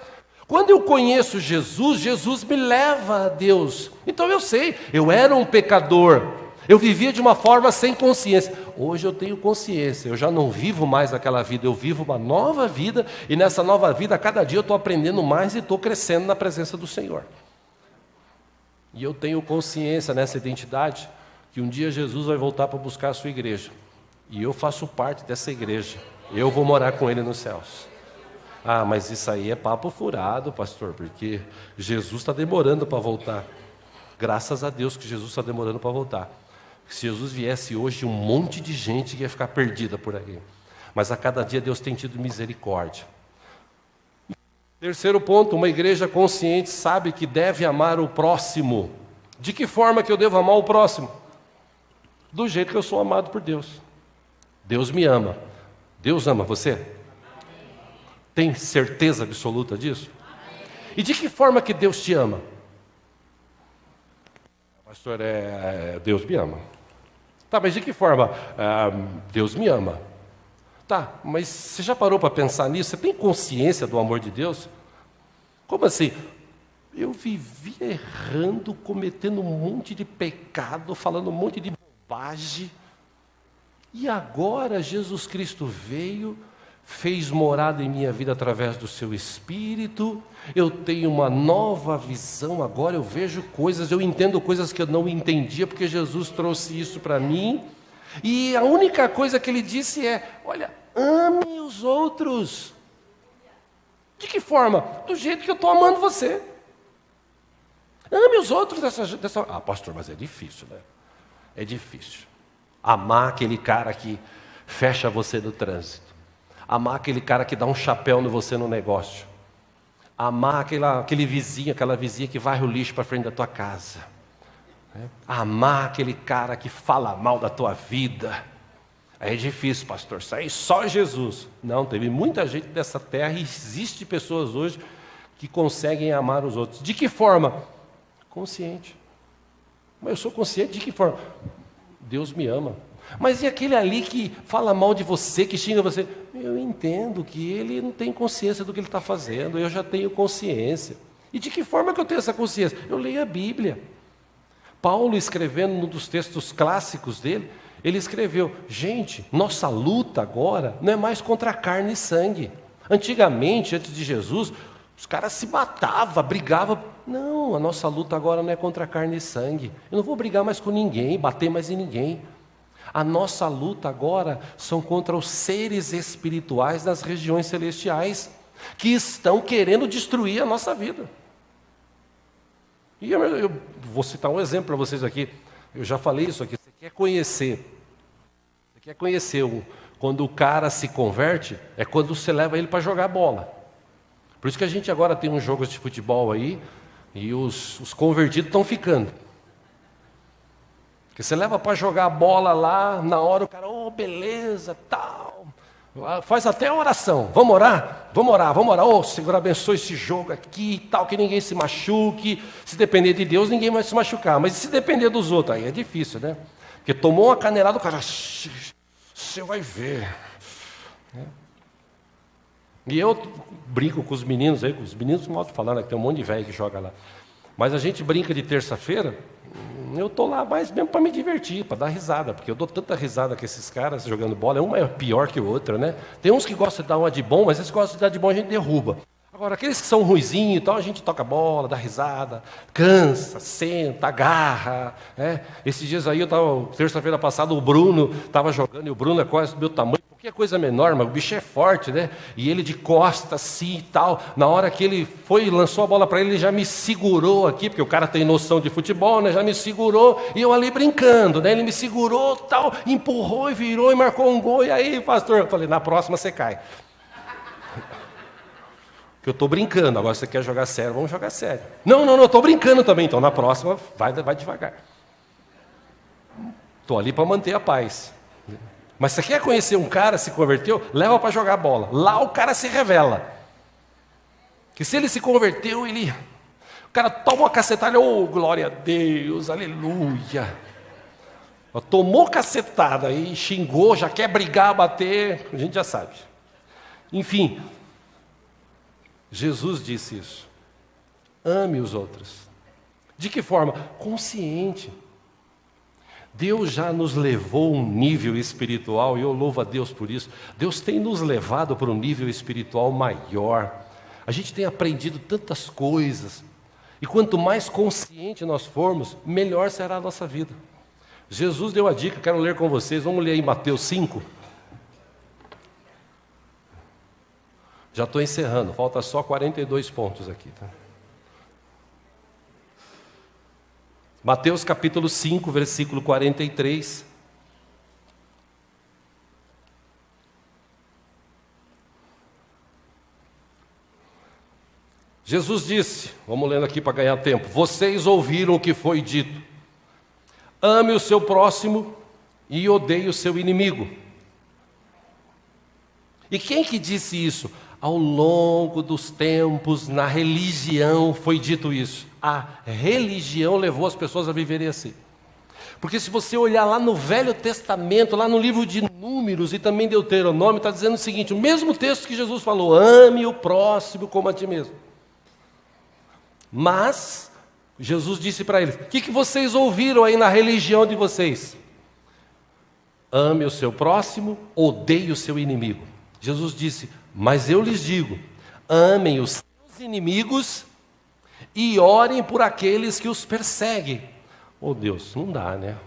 Quando eu conheço Jesus, Jesus me leva a Deus. Então eu sei, eu era um pecador. Eu vivia de uma forma sem consciência. Hoje eu tenho consciência, eu já não vivo mais aquela vida, eu vivo uma nova vida. E nessa nova vida, a cada dia eu estou aprendendo mais e estou crescendo na presença do Senhor. E eu tenho consciência nessa identidade que um dia Jesus vai voltar para buscar a sua igreja. E eu faço parte dessa igreja. Eu vou morar com Ele nos céus. Ah, mas isso aí é papo furado, pastor, porque Jesus está demorando para voltar. Graças a Deus que Jesus está demorando para voltar. Se Jesus viesse hoje, um monte de gente ia ficar perdida por aí. Mas a cada dia Deus tem tido misericórdia. Terceiro ponto, uma igreja consciente sabe que deve amar o próximo. De que forma que eu devo amar o próximo? Do jeito que eu sou amado por Deus. Deus me ama. Deus ama você? Tem certeza absoluta disso? E de que forma que Deus te ama? Pastor, Deus me ama. Tá, mas de que forma? Deus me ama. Tá, mas você já parou para pensar nisso? Você tem consciência do amor de Deus? Como assim? Eu vivia errando, cometendo um monte de pecado, falando um monte de bobagem. E agora Jesus Cristo veio, fez morada em minha vida através do seu Espírito. Eu tenho uma nova visão, agora eu vejo coisas, eu entendo coisas que eu não entendia, porque Jesus trouxe isso para mim. E a única coisa que Ele disse é: olha, ame os outros. De que forma? Do jeito que eu estou amando você. Ame os outros dessa... Ah, pastor, mas é difícil, né? É difícil. Amar aquele cara que fecha você no trânsito. Amar aquele cara que dá um chapéu no você no negócio. Amar aquele vizinho, aquela vizinha que varre o lixo para frente da tua casa. Amar aquele cara que fala mal da tua vida. Aí é difícil, pastor, sair só Jesus. Não, teve muita gente dessa terra e existe pessoas hoje que conseguem amar os outros. De que forma? Consciente. Mas eu sou consciente de que forma? Deus me ama. Mas e aquele ali que fala mal de você, que xinga você? Eu entendo que ele não tem consciência do que ele está fazendo, eu já tenho consciência. E de que forma que eu tenho essa consciência? Eu leio a Bíblia. Paulo, escrevendo num dos textos clássicos dele, ele escreveu: gente, nossa luta agora não é mais contra carne e sangue. Antigamente, antes de Jesus, os caras se matavam, brigavam. Não, a nossa luta agora não é contra carne e sangue. Eu não vou brigar mais com ninguém, bater mais em ninguém. A nossa luta agora são contra os seres espirituais das regiões celestiais, que estão querendo destruir a nossa vida. E eu vou citar um exemplo para vocês aqui. Eu já falei isso aqui. Você quer conhecer quando o cara se converte, é quando você leva ele para jogar bola. Por isso que a gente agora tem uns jogos de futebol aí, e os convertidos estão ficando. Porque você leva para jogar a bola lá, na hora o cara, beleza, tal. Faz até a oração. Vamos orar? Vamos orar. Senhor, abençoe esse jogo aqui e tal, que ninguém se machuque. Se depender de Deus, ninguém vai se machucar. Mas se depender dos outros, aí é difícil, né? Porque tomou uma canelada, o cara, você vai ver. E eu brinco com os meninos aí, com os meninos mal falando, que tem um monte de velho que joga lá. Mas a gente brinca de terça-feira, eu estou lá mais mesmo para me divertir, para dar risada, porque eu dou tanta risada com esses caras jogando bola, um é pior que o outro, né? Tem uns que gostam de dar uma de bom, mas esses que gostam de dar de bom a gente derruba. Agora, aqueles que são ruizinhos, então a gente toca bola, dá risada, cansa, senta, agarra. Né? Esses dias aí, terça-feira passada, o Bruno estava jogando, e o Bruno é quase do meu tamanho, qualquer coisa menor, mas o bicho é forte, né? E ele de costas assim e tal. Na hora que ele foi e lançou a bola para ele já me segurou aqui, porque o cara tem noção de futebol, né? Já me segurou, e eu ali brincando, né? Ele me segurou, tal, empurrou e virou e marcou um gol. E aí, pastor, eu falei, na próxima você cai. Que eu estou brincando, agora você quer jogar sério, vamos jogar sério. Não, estou brincando também, então na próxima vai devagar. Estou ali para manter a paz. Mas você quer conhecer um cara, se converteu, leva para jogar bola. Lá o cara se revela. Que se ele se converteu, o cara toma uma cacetada, glória a Deus, aleluia. Tomou cacetada e xingou, já quer brigar, bater, a gente já sabe. Enfim, Jesus disse isso. Ame os outros. De que forma? Consciente. Deus já nos levou a um nível espiritual, e eu louvo a Deus por isso. Deus tem nos levado para um nível espiritual maior. A gente tem aprendido tantas coisas. E quanto mais consciente nós formos, melhor será a nossa vida. Jesus deu a dica, quero ler com vocês. Vamos ler em Mateus 5. Já estou encerrando, falta só 42 pontos aqui. Tá? Mateus capítulo 5, versículo 43. Jesus disse, vamos lendo aqui para ganhar tempo: vocês ouviram o que foi dito, ame o seu próximo e odeie o seu inimigo. E quem que disse isso? Ao longo dos tempos, na religião foi dito isso. A religião levou as pessoas a viverem assim. Porque se você olhar lá no Velho Testamento, lá no livro de Números e também Deuteronômio, está dizendo o seguinte, o mesmo texto que Jesus falou: ame o próximo como a ti mesmo. Mas Jesus disse para eles: o que vocês ouviram aí na religião de vocês? Ame o seu próximo, odeie o seu inimigo. Jesus disse: mas eu lhes digo, amem os seus inimigos e orem por aqueles que os perseguem. Oh Deus, não dá, né?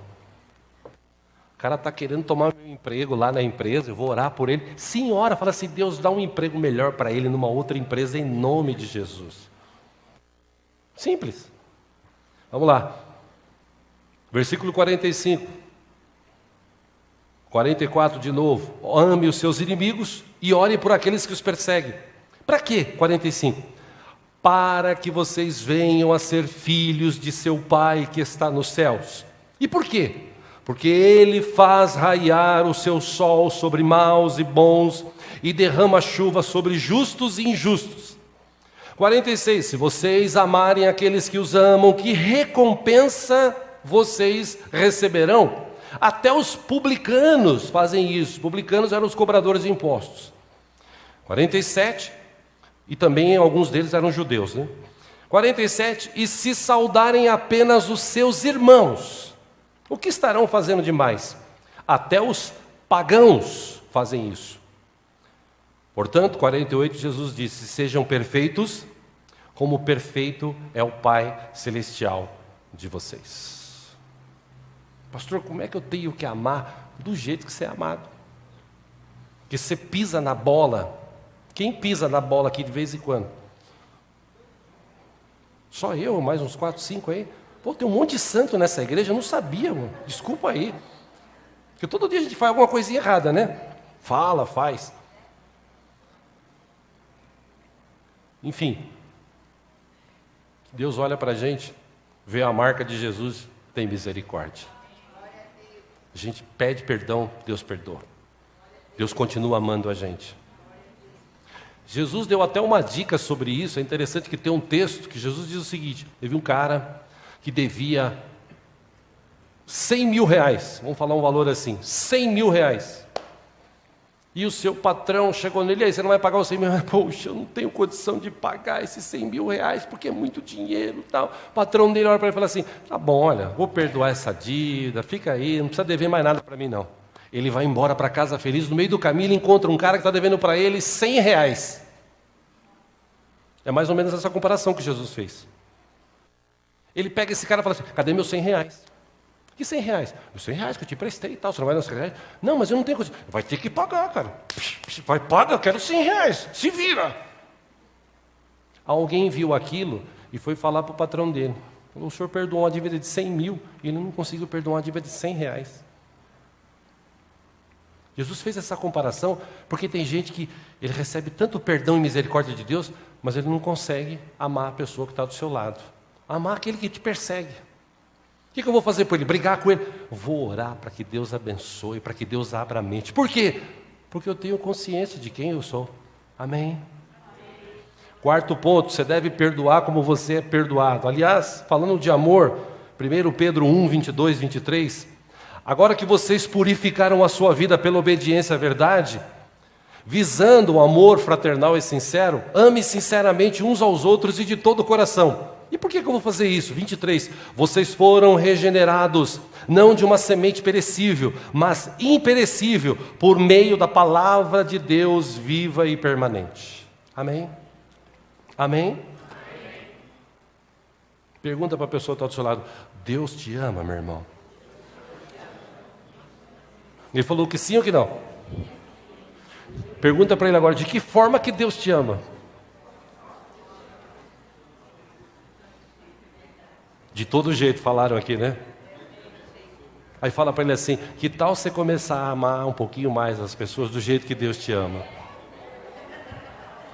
O cara está querendo tomar meu emprego lá na empresa, eu vou orar por ele. Sim, ora, fala assim: Deus, dá um emprego melhor para ele numa outra empresa em nome de Jesus. Simples. Vamos lá. Versículo 45. 44 de novo. Ame os seus inimigos e ore por aqueles que os perseguem. Para quê? 45. Para que vocês venham a ser filhos de seu Pai que está nos céus. E por quê? porque Ele faz raiar o seu sol sobre maus e bons, e derrama chuva sobre justos e injustos. 46, se vocês amarem aqueles que os amam, que recompensa vocês receberão? Até os publicanos fazem isso. Publicanos eram os cobradores de impostos. 47, e também alguns deles eram judeus, né? 47, e se saudarem apenas os seus irmãos, o que estarão fazendo demais? Até os pagãos fazem isso. Portanto, 48, Jesus disse: sejam perfeitos, como perfeito é o Pai Celestial de vocês. Pastor, como é que eu tenho que amar do jeito que você é amado? Que você pisa na bola. Quem pisa na bola aqui de vez em quando? Só eu, mais uns 4, 5 aí. Pô, tem um monte de santo nessa igreja, eu não sabia, mano. Desculpa aí. Porque todo dia a gente faz alguma coisinha errada, né? Fala, faz. Enfim. Deus olha para a gente, vê a marca de Jesus, tem misericórdia. A gente pede perdão, Deus perdoa. Deus continua amando a gente. Jesus deu até uma dica sobre isso. É interessante que tem um texto que Jesus diz o seguinte: teve um cara que devia 100 mil reais, vamos falar um valor assim, 100 mil reais. E o seu patrão chegou nele: e aí, você não vai pagar os 100 mil reais? Poxa, eu não tenho condição de pagar esses 100 mil reais, porque é muito dinheiro e tal. O patrão dele olha para ele e fala assim: tá bom, olha, vou perdoar essa dívida, fica aí, não precisa dever mais nada para mim não. Ele vai embora para casa feliz, no meio do caminho ele encontra um cara que está devendo para ele 100 reais. É mais ou menos essa comparação que Jesus fez. Ele pega esse cara e fala assim: cadê meus 100 reais? Que 100 reais? Os 100 reais que eu te prestei e tal, você não vai dar 100 reais? Não, mas eu não tenho coisa. Vai ter que pagar, cara. Vai pagar, eu quero 100 reais, se vira. Alguém viu aquilo e foi falar para o patrão dele. Falou: o senhor perdoou uma dívida de 100 mil e ele não conseguiu perdoar uma dívida de 100 reais. Jesus fez essa comparação porque tem gente que ele recebe tanto perdão e misericórdia de Deus, mas ele não consegue amar a pessoa que está do seu lado. Amar aquele que te persegue. O que eu vou fazer por ele? Brigar com ele? Vou orar para que Deus abençoe, para que Deus abra a mente. Por quê? Porque eu tenho consciência de quem eu sou. Amém? Quarto ponto, você deve perdoar como você é perdoado. Aliás, falando de amor, 1 Pedro 1, 22, 23... agora que vocês purificaram a sua vida pela obediência à verdade, visando o amor fraternal e sincero, ame sinceramente uns aos outros e de todo o coração. E por que eu vou fazer isso? 23. Vocês foram regenerados, não de uma semente perecível, mas imperecível, por meio da palavra de Deus viva e permanente. Amém? Amém? Pergunta para a pessoa que está do seu lado: Deus te ama, meu irmão? Ele falou que sim ou que não? Pergunta para ele agora: de que forma que Deus te ama? De todo jeito, falaram aqui, né? Aí fala para ele assim: que tal você começar a amar um pouquinho mais as pessoas do jeito que Deus te ama?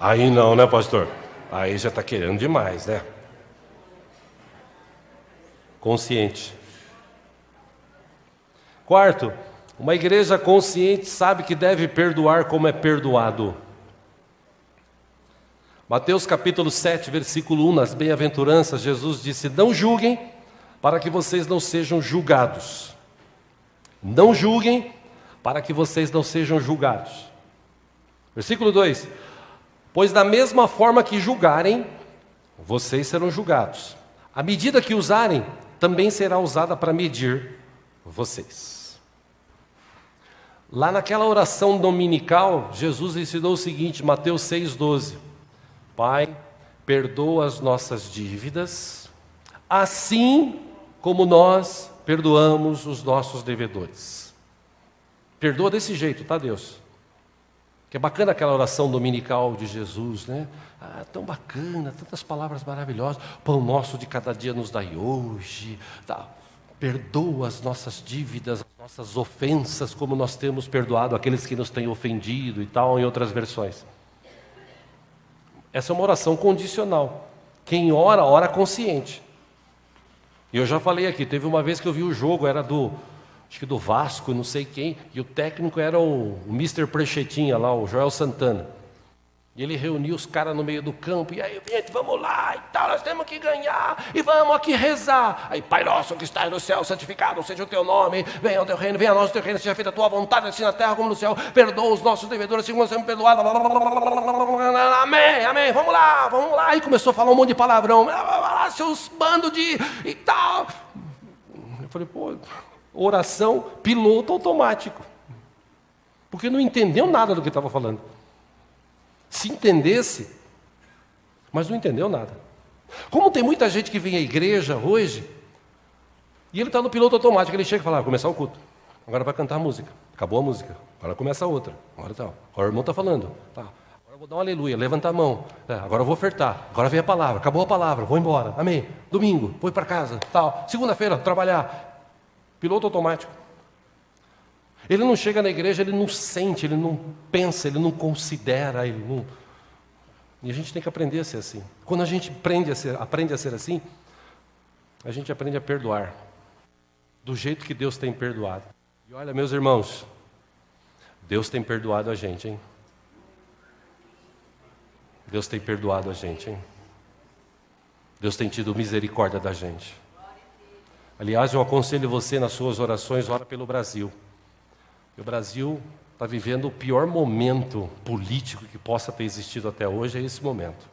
Aí não, né, pastor? Aí já está querendo demais, né? Consciente. Quarto, uma igreja consciente sabe que deve perdoar como é perdoado. Mateus capítulo 7, versículo 1, nas bem-aventuranças, Jesus disse: não julguem, para que vocês não sejam julgados. Não julguem, para que vocês não sejam julgados. Versículo 2: pois da mesma forma que julgarem, vocês serão julgados. A medida que usarem, também será usada para medir vocês. Lá naquela oração dominical, Jesus ensinou o seguinte, Mateus 6,12: Pai, perdoa as nossas dívidas, assim como nós perdoamos os nossos devedores. Perdoa desse jeito, tá, Deus? Que é bacana aquela oração dominical de Jesus, né? Ah, tão bacana, tantas palavras maravilhosas. Pão nosso de cada dia nos dai hoje. Tá. Perdoa as nossas dívidas, as nossas ofensas, como nós temos perdoado aqueles que nos têm ofendido e tal, em outras versões. Essa é uma oração condicional. Quem ora, ora consciente. E eu já falei aqui, teve uma vez que eu vi o jogo, era do acho que do Vasco, não sei quem, e o técnico era o Mr. Prechetinha lá, o Joel Santana. E ele reuniu os caras no meio do campo, e aí, gente, vamos lá, e tal, nós temos que ganhar, e vamos aqui rezar. Aí, Pai nosso que estás no céu, santificado seja o teu nome, venha o teu reino, venha a nós o teu reino, seja feita a tua vontade, assim na terra como no céu, perdoa os nossos devedores, assim como somos perdoados. Amém, amém, vamos lá. E começou a falar um monte de palavrão, seus bandos de e tal. Eu falei, pô, oração piloto automático, porque não entendeu nada do que estava falando. Se entendesse, mas não entendeu nada. Como tem muita gente que vem à igreja hoje, e ele está no piloto automático, ele chega e fala, vai começar o culto, agora vai cantar a música, acabou a música, agora começa a outra, agora o irmão está falando, tá, agora eu vou dar um aleluia, levanta a mão, agora eu vou ofertar, agora vem a palavra, acabou a palavra, vou embora, amém, domingo, vou para casa, tal, segunda-feira, trabalhar, piloto automático. Ele não chega na igreja, ele não sente, ele não pensa, ele não considera, ele não... E a gente tem que aprender a ser assim. Quando a gente aprende a ser assim, a gente aprende a perdoar, do jeito que Deus tem perdoado. E olha, meus irmãos, Deus tem perdoado a gente, hein? Deus tem perdoado a gente, hein? Deus tem tido misericórdia da gente. Aliás, eu aconselho você nas suas orações, ora pelo Brasil. O Brasil está vivendo o pior momento político que possa ter existido até hoje, é esse momento.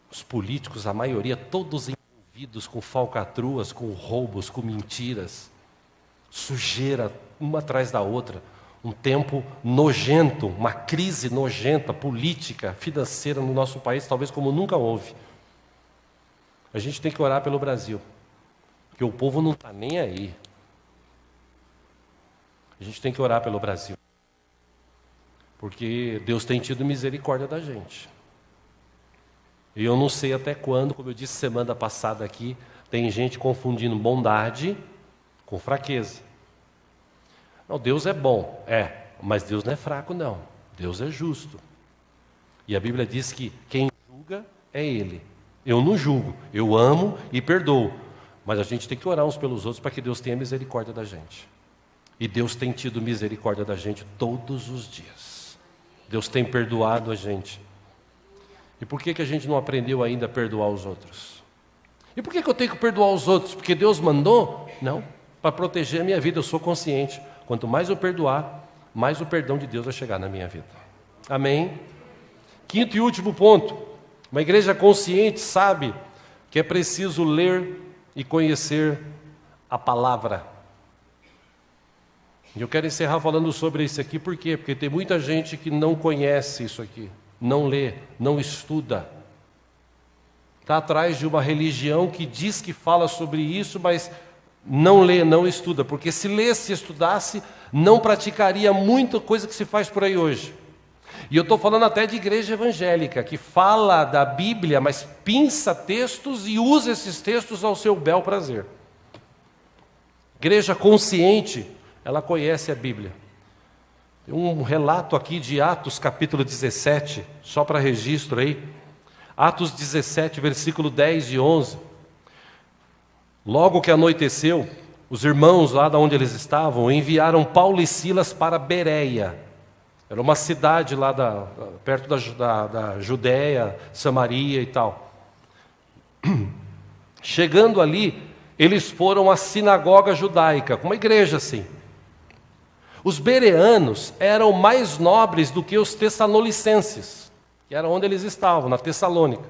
Os políticos, a maioria, todos envolvidos com falcatruas, com roubos, com mentiras, sujeira, uma atrás da outra. Um tempo nojento, uma crise nojenta, política, financeira no nosso país, talvez como nunca houve. A gente tem que orar pelo Brasil, porque o povo não está nem aí. A gente tem que orar pelo Brasil, porque Deus tem tido misericórdia da gente. E eu não sei até quando, como eu disse semana passada aqui, tem gente confundindo bondade com fraqueza. Não, Deus é bom, mas Deus não é fraco não, Deus é justo. E a Bíblia diz que quem julga é Ele. Eu não julgo, eu amo e perdoo, mas a gente tem que orar uns pelos outros para que Deus tenha misericórdia da gente. E Deus tem tido misericórdia da gente todos os dias. Deus tem perdoado a gente. E por que a gente não aprendeu ainda a perdoar os outros? E por que eu tenho que perdoar os outros? Porque Deus mandou? Não, para proteger a minha vida, eu sou consciente. Quanto mais eu perdoar, mais o perdão de Deus vai chegar na minha vida. Amém? Quinto e último ponto. Uma igreja consciente sabe que é preciso ler e conhecer a palavra. E eu quero encerrar falando sobre isso aqui, por quê? Porque tem muita gente que não conhece isso aqui, não lê, não estuda. Está atrás de uma religião que diz que fala sobre isso, mas não lê, não estuda. Porque se lesse e estudasse, não praticaria muita coisa que se faz por aí hoje. E eu estou falando até de igreja evangélica, que fala da Bíblia, mas pinça textos e usa esses textos ao seu bel prazer. Igreja consciente, ela conhece a Bíblia. Tem um relato aqui de Atos capítulo 17, só para registro aí. Atos 17, versículo 10 e 11. Logo que anoiteceu, os irmãos lá de onde eles estavam enviaram Paulo e Silas para Bereia. Era uma cidade lá perto da Judéia, Samaria e tal. Chegando ali, eles foram à sinagoga judaica, uma igreja assim. Os bereanos eram mais nobres do que os tessalonicenses, que era onde eles estavam, na Tessalônica.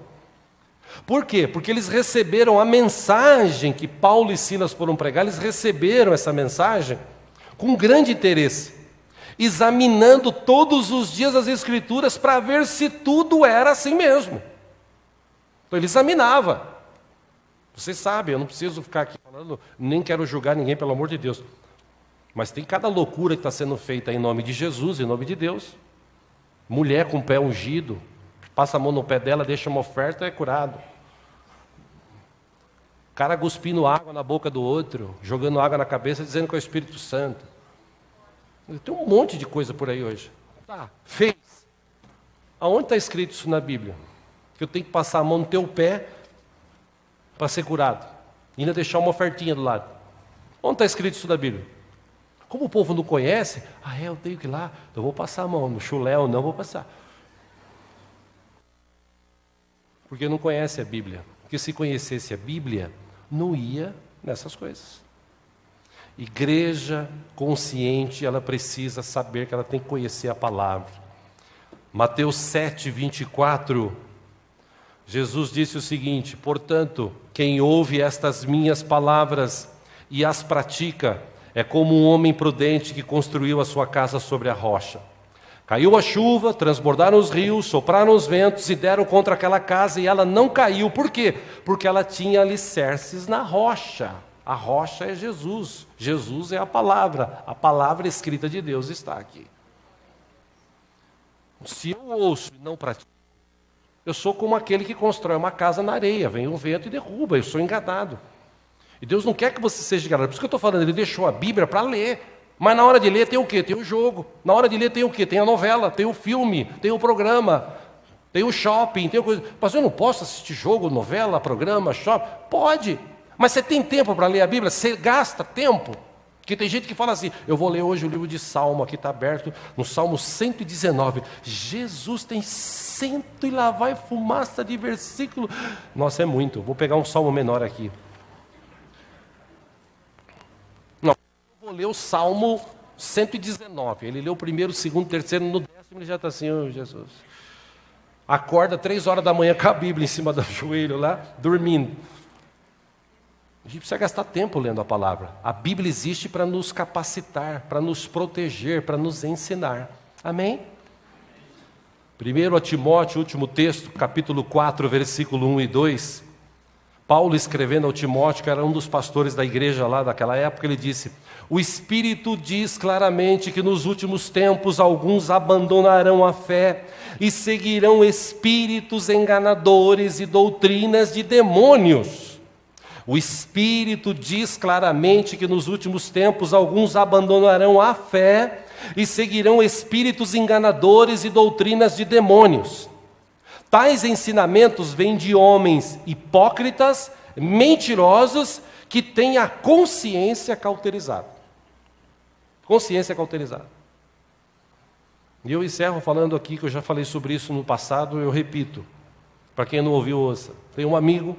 Por quê? Porque eles receberam a mensagem que Paulo e Silas foram pregar, eles receberam essa mensagem com grande interesse, examinando todos os dias as Escrituras para ver se tudo era assim mesmo. Então ele examinava. Vocês sabem, eu não preciso ficar aqui falando, nem quero julgar ninguém, pelo amor de Deus. Mas tem cada loucura que está sendo feita em nome de Jesus, em nome de Deus. Mulher com o pé ungido, passa a mão no pé dela, deixa uma oferta, é curado. Cara cuspindo água na boca do outro, jogando água na cabeça, dizendo que é o Espírito Santo. Tem um monte de coisa por aí hoje. Tá, fez. Aonde está escrito isso na Bíblia? Que eu tenho que passar a mão no teu pé para ser curado. E ainda deixar uma ofertinha do lado. Onde está escrito isso da Bíblia? Como o povo não conhece, eu tenho que ir lá, então eu vou passar a mão, no chulé ou não vou passar. Porque não conhece a Bíblia. Porque se conhecesse a Bíblia, não ia nessas coisas. Igreja consciente, ela precisa saber que ela tem que conhecer a palavra. Mateus 7, 24, Jesus disse o seguinte: portanto, quem ouve estas minhas palavras e as pratica, é como um homem prudente que construiu a sua casa sobre a rocha. Caiu a chuva, transbordaram os rios, sopraram os ventos e deram contra aquela casa e ela não caiu. Por quê? Porque ela tinha alicerces na rocha. A rocha é Jesus. Jesus é a palavra escrita de Deus está aqui. Se eu ouço e não pratico, eu sou como aquele que constrói uma casa na areia, vem um vento e derruba, eu sou enganado. E Deus não quer que você seja enganado. Por isso que eu estou falando, Ele deixou a Bíblia para ler. Mas na hora de ler tem o quê? Tem o jogo. Na hora de ler tem o quê? Tem a novela, tem o filme, tem o programa, tem o shopping, tem coisa. Mas eu não posso assistir jogo, novela, programa, shopping? Pode. Mas você tem tempo para ler a Bíblia? Você gasta tempo? Porque tem gente que fala assim, eu vou ler hoje o livro de Salmo, aqui está aberto, no Salmo 119. Jesus tem cento e lá vai fumaça de versículo. Nossa, é muito. Vou pegar um salmo menor aqui. Não, eu vou ler o Salmo 119. Ele leu o primeiro, o segundo, o terceiro, no 10º ele já está assim, Jesus. Acorda 3 horas da manhã com a Bíblia em cima do joelho lá, dormindo. A gente precisa gastar tempo lendo a palavra. A Bíblia existe para nos capacitar, para nos proteger, para nos ensinar. Amém? 1 Timóteo, último texto, capítulo 4, versículo 1 e 2. Paulo escrevendo ao Timóteo, que era um dos pastores da igreja lá daquela época, ele disse: o Espírito diz claramente que nos últimos tempos alguns abandonarão a fé e seguirão espíritos enganadores e doutrinas de demônios. O Espírito diz claramente que nos últimos tempos alguns abandonarão a fé e seguirão espíritos enganadores e doutrinas de demônios. Tais ensinamentos vêm de homens hipócritas, mentirosos, que têm a consciência cauterizada. Consciência cauterizada. E eu encerro falando aqui, que eu já falei sobre isso no passado, eu repito, para quem não ouviu, ouça. Tem um amigo,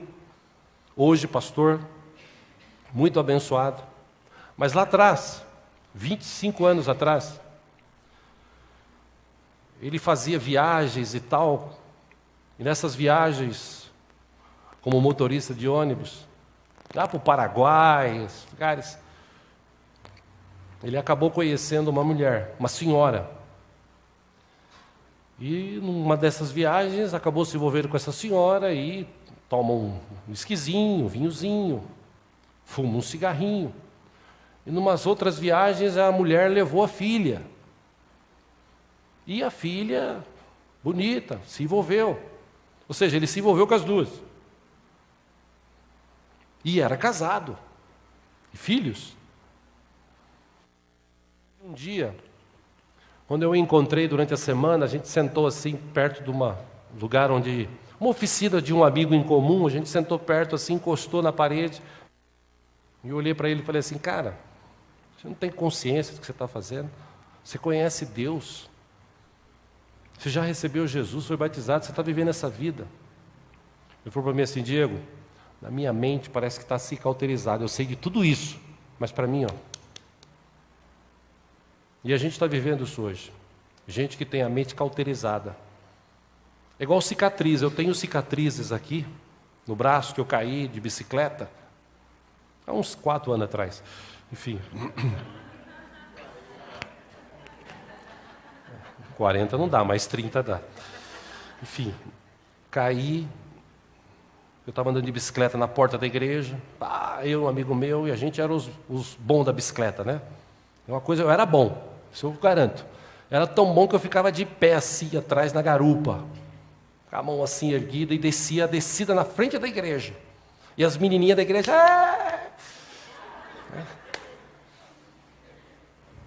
hoje pastor, muito abençoado, mas lá atrás, 25 anos atrás, ele fazia viagens e tal, e nessas viagens, como motorista de ônibus, lá para o Paraguai, esses lugares, ele acabou conhecendo uma mulher, uma senhora. E numa dessas viagens, acabou se envolvendo com essa senhora e toma um whiskyzinho, um vinhozinho, fuma um cigarrinho. E numas outras viagens, a mulher levou a filha. E a filha, bonita, se envolveu. Ou seja, ele se envolveu com as duas. E era casado. E filhos. Um dia, quando eu o encontrei durante a semana, a gente sentou assim, perto de um lugar onde... uma oficina de um amigo em comum, a gente sentou perto assim, encostou na parede. E eu olhei para ele e falei assim, cara, você não tem consciência do que você está fazendo? Você conhece Deus? Você já recebeu Jesus, foi batizado, você está vivendo essa vida. Ele falou para mim assim, Diego, na minha mente parece que está assim cauterizado, eu sei de tudo isso, mas para mim, E a gente está vivendo isso hoje. Gente que tem a mente cauterizada. É igual cicatriz, eu tenho cicatrizes aqui, no braço, que eu caí de bicicleta, há uns 4 anos atrás. Enfim. 40 não dá, mas 30 dá. Enfim, caí, eu estava andando de bicicleta na porta da igreja, eu, um amigo meu, e a gente era os bons da bicicleta, né? Uma coisa, eu era bom, isso eu garanto. Era tão bom que eu ficava de pé assim, atrás na garupa, com a mão assim erguida, e descia a descida na frente da igreja. E as menininhas da igreja...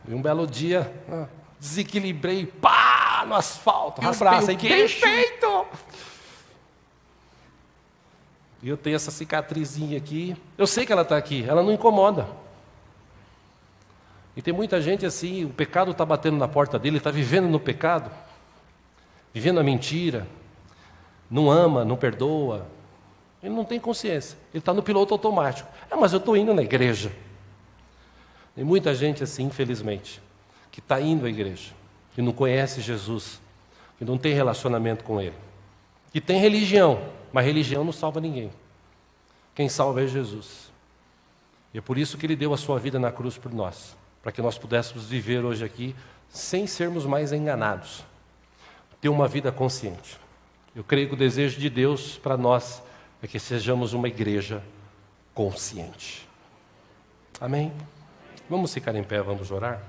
E um belo dia, desequilibrei, pá, no asfalto, raspei o queixo. Perfeito! E eu tenho essa cicatrizinha aqui. Eu sei que ela está aqui, ela não incomoda. E tem muita gente assim, o pecado está batendo na porta dele, está vivendo no pecado, vivendo a mentira, não ama, não perdoa, ele não tem consciência, ele está no piloto automático. Mas eu estou indo na igreja. Tem muita gente assim, infelizmente, que está indo à igreja, que não conhece Jesus, que não tem relacionamento com Ele, que tem religião, mas religião não salva ninguém. Quem salva é Jesus. E é por isso que Ele deu a sua vida na cruz por nós, para que nós pudéssemos viver hoje aqui sem sermos mais enganados, ter uma vida consciente. Eu creio que o desejo de Deus para nós é que sejamos uma igreja consciente. Amém? Vamos ficar em pé, vamos orar?